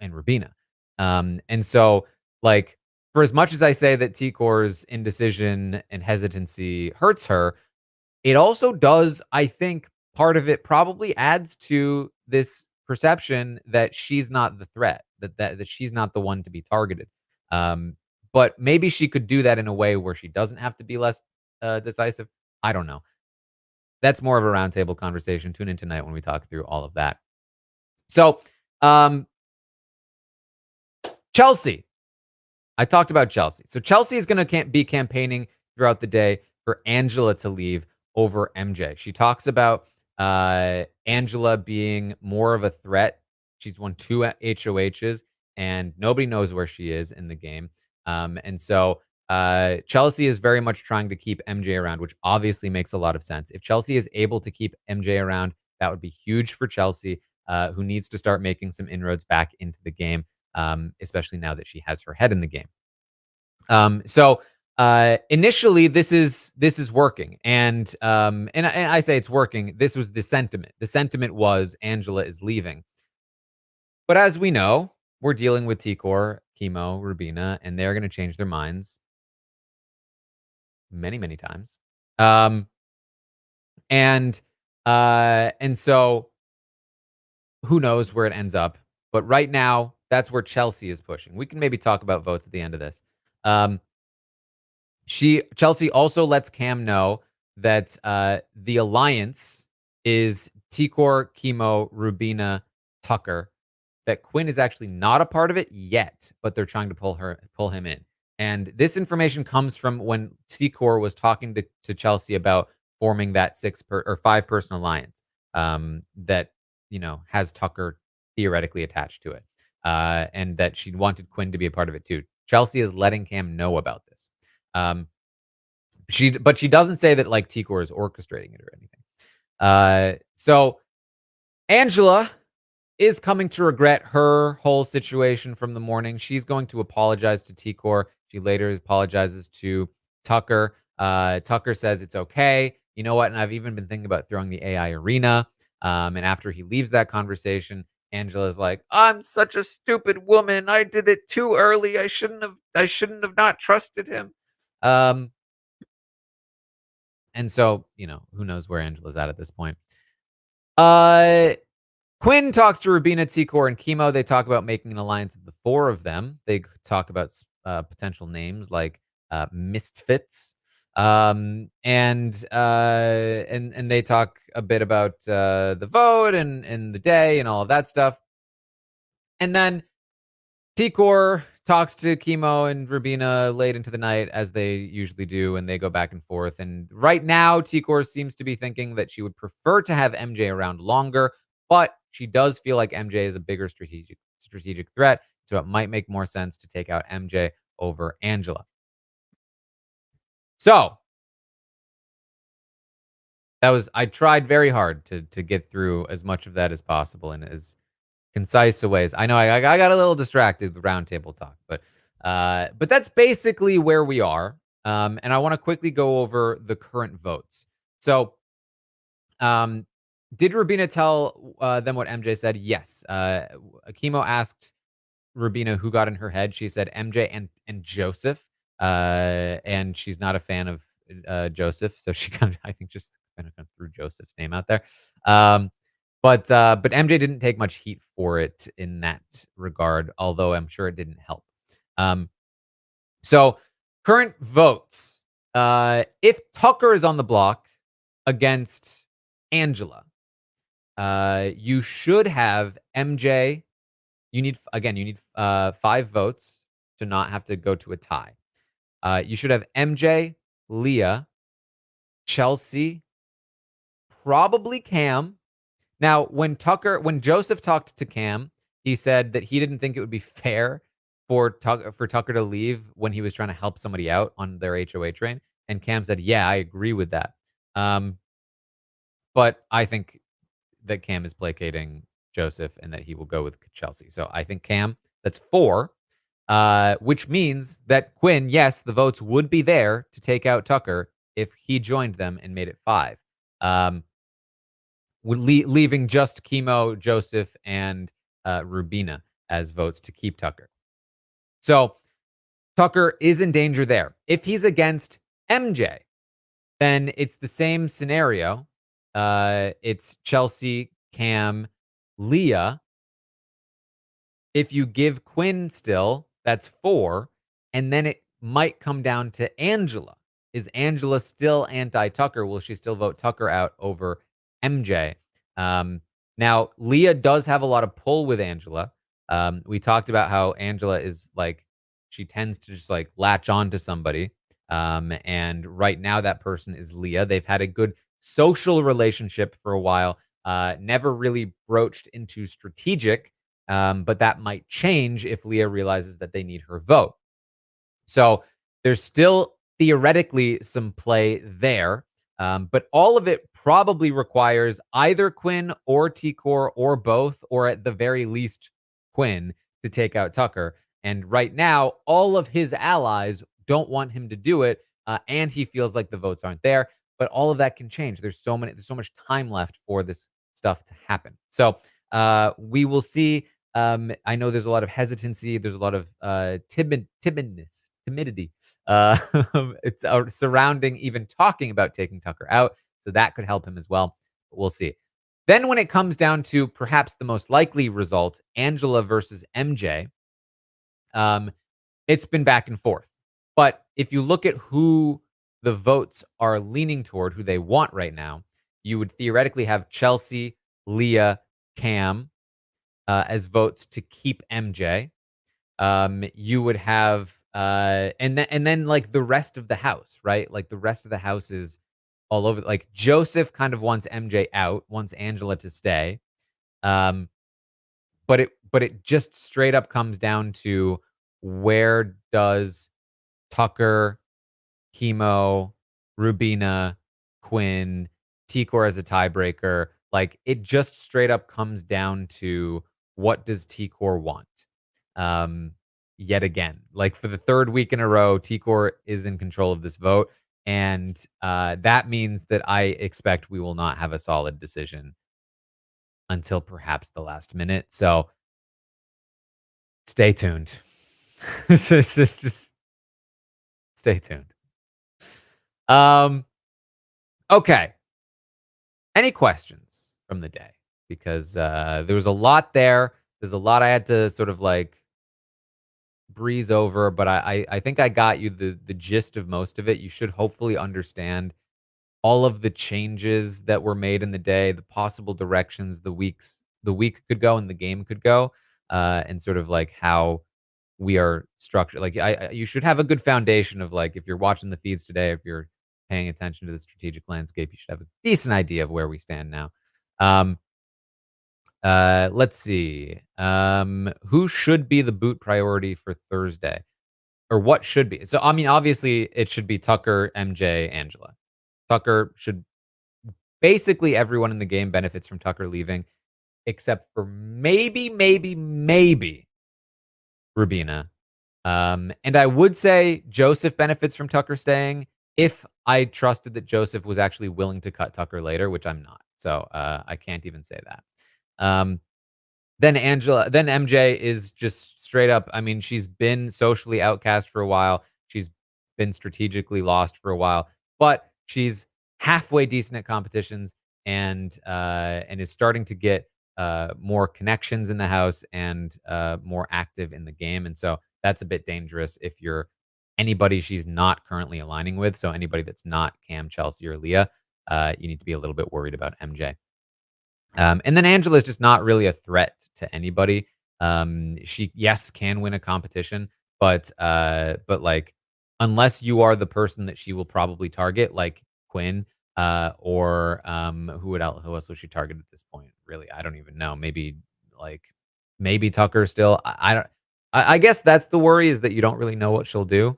and Rubina. And so, like, for as much as I say that Tikor's indecision and hesitancy hurts her, it also does, I think part of it probably adds to this perception that she's not the threat, that she's not the one to be targeted. Um, but maybe she could do that in a way where she doesn't have to be less decisive. I don't know. That's more of a roundtable conversation. Tune in tonight when we talk through all of that. So, um, Chelsea. I talked about Chelsea. So Chelsea is going to be campaigning throughout the day for Angela to leave over MJ. She talks about Angela being more of a threat. She's won 2 HOHs, and nobody knows where she is in the game. And so Chelsea is very much trying to keep MJ around, which obviously makes a lot of sense. If Chelsea is able to keep MJ around, that would be huge for Chelsea, who needs to start making some inroads back into the game, especially now that she has her head in the game. So Initially, this is working, and I say it's working. This was the sentiment. The sentiment was Angela is leaving, but as we know, we're dealing with Tikor, Chemo, Rubina, and they're going to change their minds many, many times. Um, and so who knows where it ends up? But right now, that's where Chelsea is pushing. We can maybe talk about votes at the end of this. Um, Chelsea also lets Cam know that the alliance is Tikor, Chemo, Rubina, Tucker. That Quinn is actually not a part of it yet, but they're trying to pull him in. And this information comes from when Tikor was talking to Chelsea about forming that 5-person alliance that has Tucker theoretically attached to it, and that she wanted Quinn to be a part of it too. Chelsea is letting Cam know about this. Um, but she doesn't say that like Tikor is orchestrating it or anything. So Angela is coming to regret her whole situation from the morning. She's going to apologize to Tikor. She later apologizes to Tucker. Tucker says it's okay. You know what? And I've even been thinking about throwing the AI arena. And after he leaves that conversation, Angela's like, "I'm such a stupid woman. I did it too early. I shouldn't have. I shouldn't have not trusted him." Um, and so who knows where Angela's at this point. Uh, Quinn talks to Rubina, Tikor, and Chemo. They talk about making an alliance of the four of them. They talk about potential names like Misfits, and they talk a bit about the vote and the day and all of that stuff. And then Tikor talks to Chemo and Rubina late into the night, as they usually do, and they go back and forth. And right now, Tikor seems to be thinking that she would prefer to have MJ around longer, but she does feel like MJ is a bigger strategic threat, so it might make more sense to take out MJ over Angela. So I tried very hard to get through as much of that as possible and as concise a ways. I know I got a little distracted with roundtable talk, but that's basically where we are. And I want to quickly go over the current votes. So, did Rubina tell them what MJ said? Yes. Chemo asked Rubina who got in her head. She said MJ and Joseph. And she's not a fan of Joseph, so she kind of I think just kind of threw Joseph's name out there. But MJ didn't take much heat for it in that regard, although I'm sure it didn't help. So current votes. If Tucker is on the block against Angela, you should have MJ. You need 5 votes to not have to go to a tie. You should have MJ, Leah, Chelsea, probably Cam. Now, when Joseph talked to Cam, he said that he didn't think it would be fair for Tucker to leave when he was trying to help somebody out on their HOA train. And Cam said, "Yeah, I agree with that." But I think that Cam is placating Joseph and that he will go with Chelsea. So I think Cam, that's 4, which means that Quinn, yes, the votes would be there to take out Tucker if he joined them and made it 5. Leaving just Chemo, Joseph, and Rubina as votes to keep Tucker. So Tucker is in danger there. If he's against MJ, then it's the same scenario. It's Chelsea, Cam, Leah. If you give Quinn still, that's 4. And then it might come down to Angela. Is Angela still anti-Tucker? Will she still vote Tucker out over MJ? Now, Leah does have a lot of pull with Angela. We talked about how Angela is like, she tends to just like latch on to somebody. And right now that person is Leah. They've had a good social relationship for a while. Never really broached into strategic, but that might change if Leah realizes that they need her vote. So there's still theoretically some play there, but all of it probably requires either Quinn or Tikor or both, or at the very least Quinn to take out Tucker. And right now, all of his allies don't want him to do it, and he feels like the votes aren't there. But all of that can change. There's so much time left for this stuff to happen. So we will see. I know there's a lot of hesitancy. There's a lot of timidity. Uh, it's surrounding even talking about taking Tucker out. So that could help him as well. But we'll see. Then when it comes down to perhaps the most likely result, Angela versus MJ, um, it's been back and forth. But if you look at who the votes are leaning toward, who they want right now, you would theoretically have Chelsea, Leah, Cam as votes to keep MJ. You would have and then like the rest of the house, right? Like the rest of the house is all over. Like Joseph kind of wants MJ out, wants Angela to stay. Um, but it just straight up comes down to where does Tucker, Chemo, Rubina, Quinn, Tikor as a tiebreaker. Like it just straight up comes down to what does Tikor want? Um, Yet again, like for the third week in a row, Tikor is in control of this vote. And that means that I expect we will not have a solid decision until perhaps the last minute. So stay tuned. Just stay tuned. Um, okay. Any questions from the day? Because there was a lot there. There's a lot I had to sort of like breeze over, but I think I got you the gist of most of it. You should hopefully understand all of the changes that were made in the day, the possible directions the week could go and the game could go, and sort of like how we are structured. Like you should have a good foundation of like if you're watching the feeds today, if you're paying attention to the strategic landscape, you should have a decent idea of where we stand now. Um, let's see. Who should be the boot priority for Thursday? Or what should be? So I mean, obviously it should be Tucker, MJ, Angela. Tucker should basically everyone in the game benefits from Tucker leaving, except for maybe Rubina. And I would say Joseph benefits from Tucker staying if I trusted that Joseph was actually willing to cut Tucker later, which I'm not. So I can't even say that. Um, then MJ is just straight up. I mean, she's been socially outcast for a while. She's been strategically lost for a while, but she's halfway decent at competitions and is starting to get more connections in the house and more active in the game. And so that's a bit dangerous if you're anybody she's not currently aligning with. So anybody that's not Cam, Chelsea, or Leah, you need to be a little bit worried about MJ. And then Angela is just not really a threat to anybody. She yes can win a competition, but like unless you are the person that she will probably target, like Quinn, or who else would she target at this point? Really, I don't even know. Like maybe Tucker still. I don't. I guess that's the worry is that you don't really know what she'll do.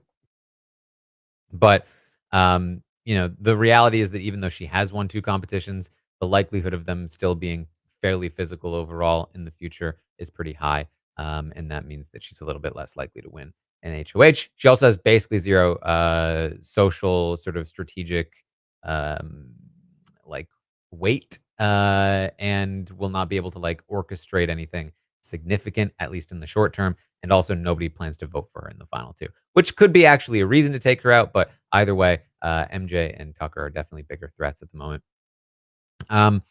But, the reality is that even though she has won 2 competitions, the likelihood of them still being fairly physical overall in the future is pretty high, and that means that she's a little bit less likely to win in HOH. She also has basically 0, social sort of strategic, um, like, weight, and will not be able to, like, orchestrate anything significant, at least in the short term, and also nobody plans to vote for her in the final 2, which could be actually a reason to take her out, but either way, MJ and Tucker are definitely bigger threats at the moment. Um,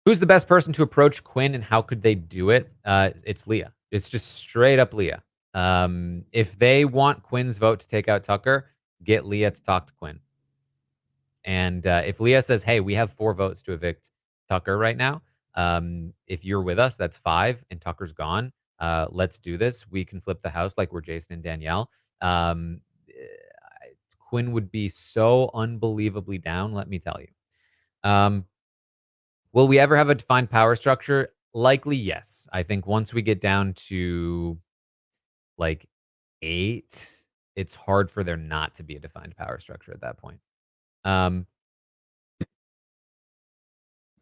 who's the best person to approach Quinn and how could they do it? It's Leah. It's just straight up Leah. If they want Quinn's vote to take out Tucker, get Leah to talk to Quinn. And if Leah says, "Hey, we have 4 votes to evict Tucker right now. If you're with us, that's 5, and Tucker's gone. Let's do this. We can flip the house like we're Jason and Danielle." Um, eh, Quinn would be so unbelievably down. Let me tell you. Um, will we ever have a defined power structure? Likely, yes. I think once we get down to like 8, it's hard for there not to be a defined power structure at that point. Um,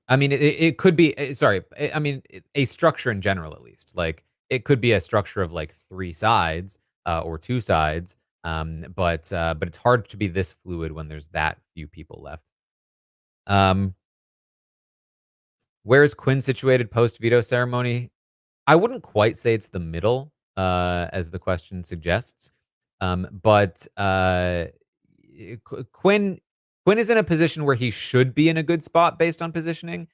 I mean, it could be sorry, I mean, a structure in general, at least. Like, it could be a structure of, like, 3 sides, or 2 sides, But it's hard to be this fluid when there's that few people left. Um, where is Quinn situated post veto ceremony? I wouldn't quite say it's the middle, as the question suggests. Quinn is in a position where he should be in a good spot based on positioning,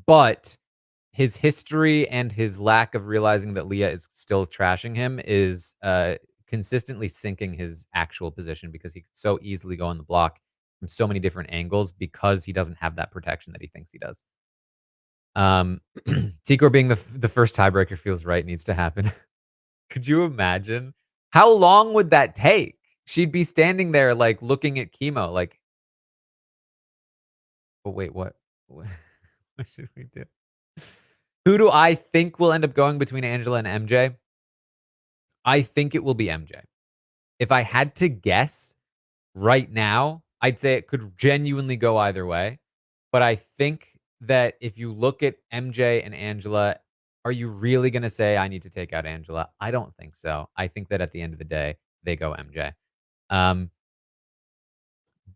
but his history and his lack of realizing that Leah is still trashing him is consistently sinking his actual position because he could so easily go on the block from so many different angles because he doesn't have that protection that he thinks he does. Tikor being the first tiebreaker feels right, needs to happen. Could you imagine? How long would that take? She'd be standing there, like, looking at chemo, like, "Oh, wait, what? What what should we do?" Who do I think will end up going between Angela and MJ? I think it will be MJ. If I had to guess right now, I'd say it could genuinely go either way. But I think that if you look at MJ and Angela, are you really going to say, I need to take out Angela? I don't think so. I think that at the end of the day, they go MJ. Um,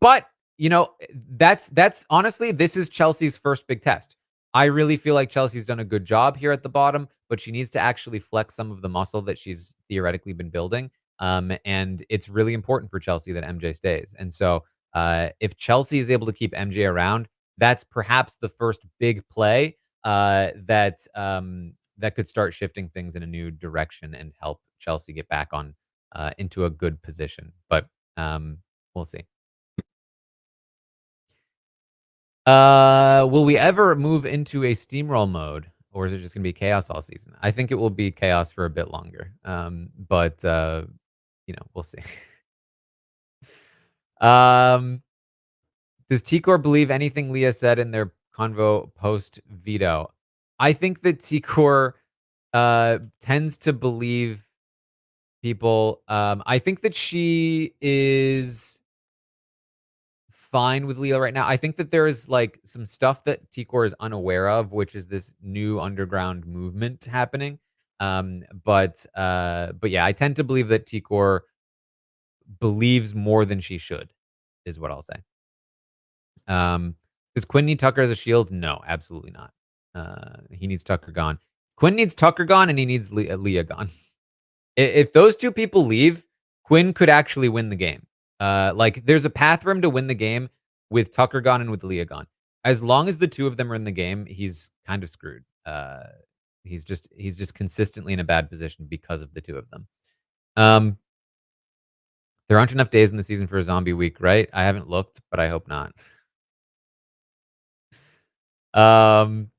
but, that's honestly, this is Chelsea's first big test. I really feel like Chelsea's done a good job here at the bottom, but she needs to actually flex some of the muscle that she's theoretically been building. And it's really important for Chelsea that MJ stays. And so, if Chelsea is able to keep MJ around, that's perhaps the first big play that could start shifting things in a new direction and help Chelsea get back on into a good position. But we'll see. Will we ever move into a steamroll mode, or is it just gonna be chaos all season? I think it will be chaos for a bit longer. We'll see. Um, does Tikor believe anything Leah said in their convo post veto? I think that Tikor tends to believe people. I think that she is fine with Leah right now. I think that there is, like, some stuff that Tikor is unaware of, which is this new underground movement happening. But yeah, I tend to believe that Tikor believes more than she should, is what I'll say. Does Quinn need Tucker as a shield? No, absolutely not. He needs Tucker gone. Quinn needs Tucker gone, and he needs Leah gone. If those two people leave, Quinn could actually win the game. Like, there's a path for him to win the game with Tucker gone and with Leah gone. As long as the two of them are in the game, he's kind of screwed. He's just consistently in a bad position because of the two of them. There aren't enough days in the season for a zombie week, right? I haven't looked, but I hope not. Um,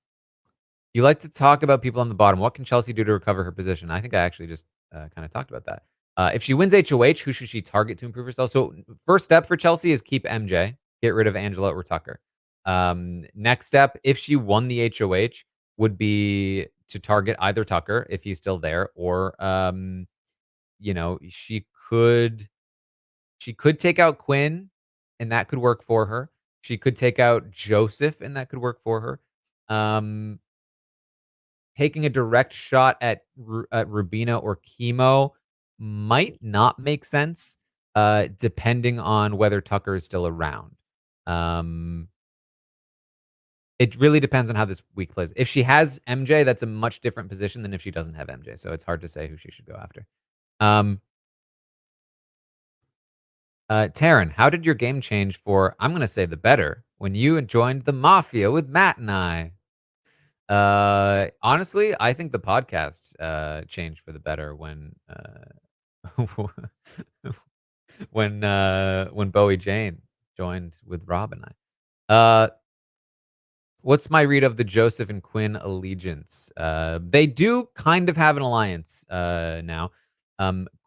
you like to talk about people on the bottom. What can Chelsea do to recover her position? I think I actually just kind of talked about that. If she wins HOH, who should she target to improve herself? So first step for Chelsea is keep MJ, get rid of Angela or Tucker. Next step, if she won the HOH, would be to target either Tucker if he's still there, or she could take out Quinn, and that could work for her. She could take out Joseph, and that could work for her. Um, Taking a direct shot at Rubina or chemo might not make sense, depending on whether Tucker is still around. Um, it really depends on how this week plays. If she has MJ, that's a much different position than if she doesn't have MJ, so it's hard to say who she should go after. Um, Taran, how did your game change for, I'm gonna say the better, when you joined the Mafia with Matt and I? Honestly, I think the podcast changed for the better when when Bowie Jane joined with Rob and I. What's my read of the Joseph and Quinn allegiance? They do kind of have an alliance now.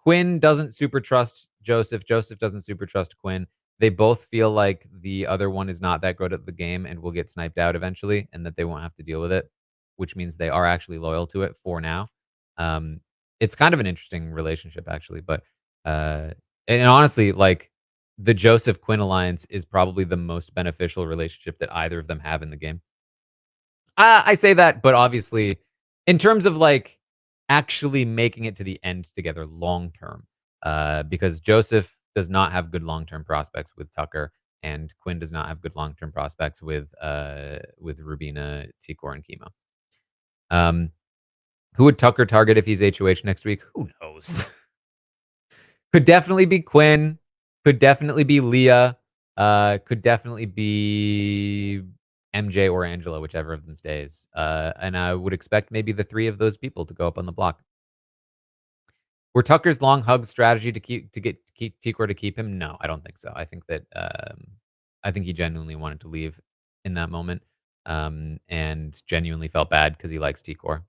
Quinn doesn't super trust Joseph. Joseph doesn't super trust Quinn. They both feel like the other one is not that good at the game and will get sniped out eventually, and that they won't have to deal with it, which means they are actually loyal to it for now. Um, it's kind of an interesting relationship, actually. But and honestly, like, the Joseph Quinn alliance is probably the most beneficial relationship that either of them have in the game. I say that, but obviously, in terms of, like, actually making it to the end together long term, because Joseph does not have good long-term prospects with Tucker, and Quinn does not have good long-term prospects with Rubina, Tikor, and Chemo. Who would Tucker target if he's HOH next week? Who knows? Could definitely be Quinn. Could definitely be Leah. Could definitely be MJ or Angela, whichever of them stays. And I would expect maybe the 3 of those people to go up on the block. Were Tucker's long hug strategy to keep Tikor to keep him? No, I don't think so. I think that I think he genuinely wanted to leave in that moment, and genuinely felt bad because he likes Tikor.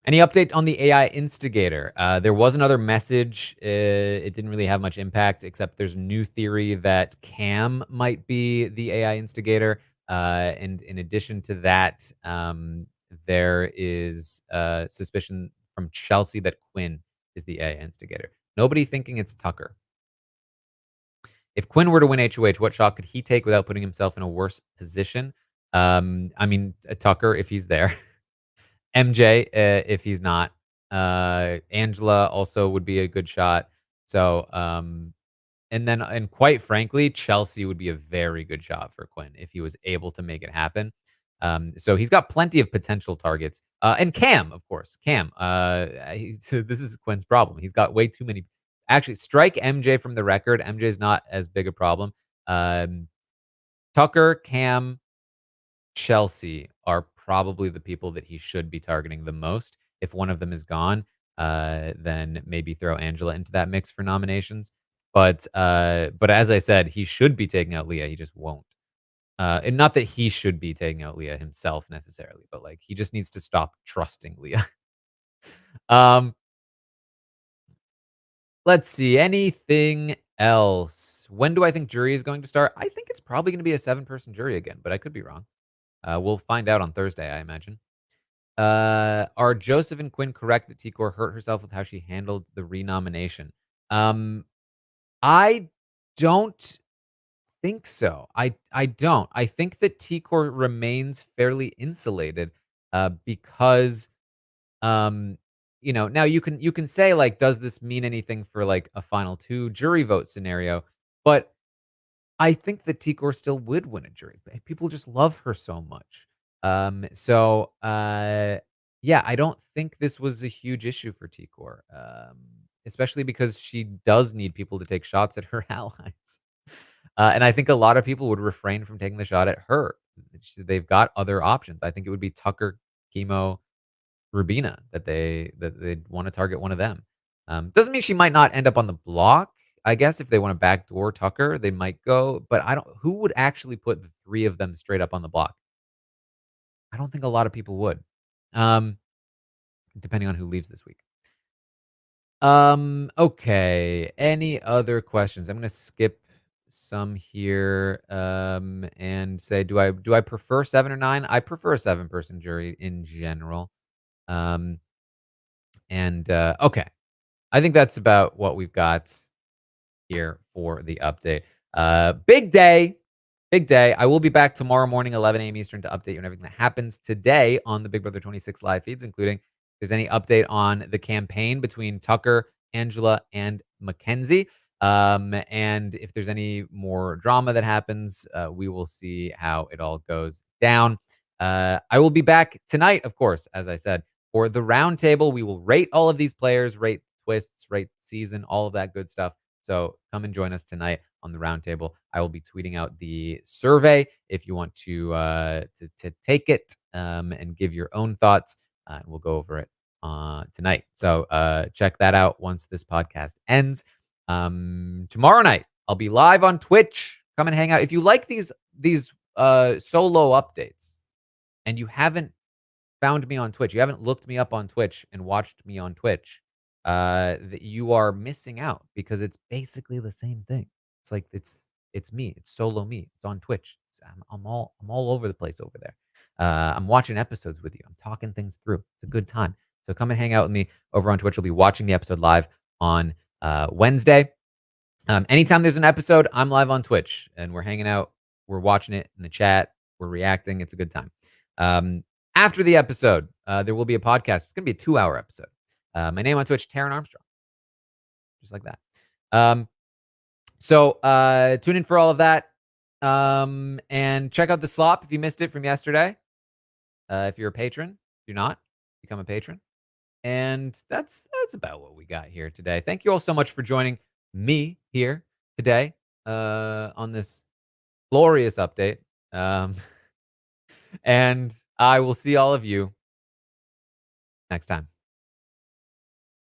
Any update on the AI instigator? There was another message. It didn't really have much impact, except there's a new theory that Cam might be the AI instigator. And in addition to that, there is suspicion from Chelsea that Quinn is the AI instigator. Nobody thinking it's Tucker. If Quinn were to win HOH, what shot could he take without putting himself in a worse position? I mean, Tucker, if he's there. MJ, if he's not. Angela also would be a good shot. So, and quite frankly, Chelsea would be a very good shot for Quinn if he was able to make it happen. So he's got plenty of potential targets. And Cam, of course. Cam. So this is Quinn's problem. He's got way too many. Actually, strike MJ from the record. MJ's not as big a problem. Tucker, Cam, Chelsea are probably the people that he should be targeting the most. If one of them is gone, then maybe throw Angela into that mix for nominations. But as I said, he should be taking out Leah. He just won't. And not that he should be taking out Leah himself necessarily, but like he just needs to stop trusting Leah. um, let's see. Anything else? When do I think jury is going to start? I think it's probably going to be a 7-person jury again, but I could be wrong. We'll find out on Thursday, I imagine. Are Joseph and Quinn correct that Tikor hurt herself with how she handled the renomination? I don't think so. I don't. I think that Tikor remains fairly insulated because now you can say like, does this mean anything for like a final 2 jury vote scenario? But I think that Tikor still would win a jury. People just love her so much. Yeah, I don't think this was a huge issue for Tikor, especially because she does need people to take shots at her allies. And I think a lot of people would refrain from taking the shot at her. They've got other options. I think it would be Tucker, Chemo, Rubina that they'd want to target one of them. Doesn't mean she might not end up on the block. I guess if they want to backdoor Tucker, they might go. But I don't. Who would actually put the 3 of them straight up on the block? I don't think a lot of people would. Depending on who leaves this week. Okay. Any other questions? I'm gonna skip some here. And say, do I prefer 7 or 9? I prefer a 7-person jury in general. Okay. I think that's about what we've got here for the update. Big day. Big day. I will be back tomorrow morning, 11 a.m. Eastern, to update you on everything that happens today on the Big Brother 26 live feeds, including if there's any update on the campaign between Tucker, Angela, and Mackenzie. And if there's any more drama that happens, we will see how it all goes down. I will be back tonight, of course, as I said, for the roundtable. We will rate all of these players, rate twists, rate season, all of that good stuff. So come and join us tonight on the roundtable. I will be tweeting out the survey if you want to take it and give your own thoughts. And we'll go over it tonight. So check that out once this podcast ends. Tomorrow night I'll be live on Twitch. Come and hang out. If you like these solo updates and you haven't found me on Twitch, you haven't looked me up on Twitch and watched me on Twitch, that you are missing out because it's basically the same thing. It's like it's me. It's solo me. It's on Twitch. I'm all over the place over there. I'm watching episodes with you. I'm talking things through. It's a good time. So come and hang out with me over on Twitch. You'll be watching the episode live on Wednesday. Anytime there's an episode, I'm live on Twitch and we're hanging out. We're watching it in the chat. We're reacting. It's a good time. After the episode, there will be a podcast. It's going to be a 2-hour episode. My name on Twitch, Taran Armstrong. Just like that. So tune in for all of that. And check out the slop if you missed it from yesterday. If you're a patron. If you're not, become a patron. And that's about what we got here today. Thank you all so much for joining me here today on this glorious update. And I will see all of you next time.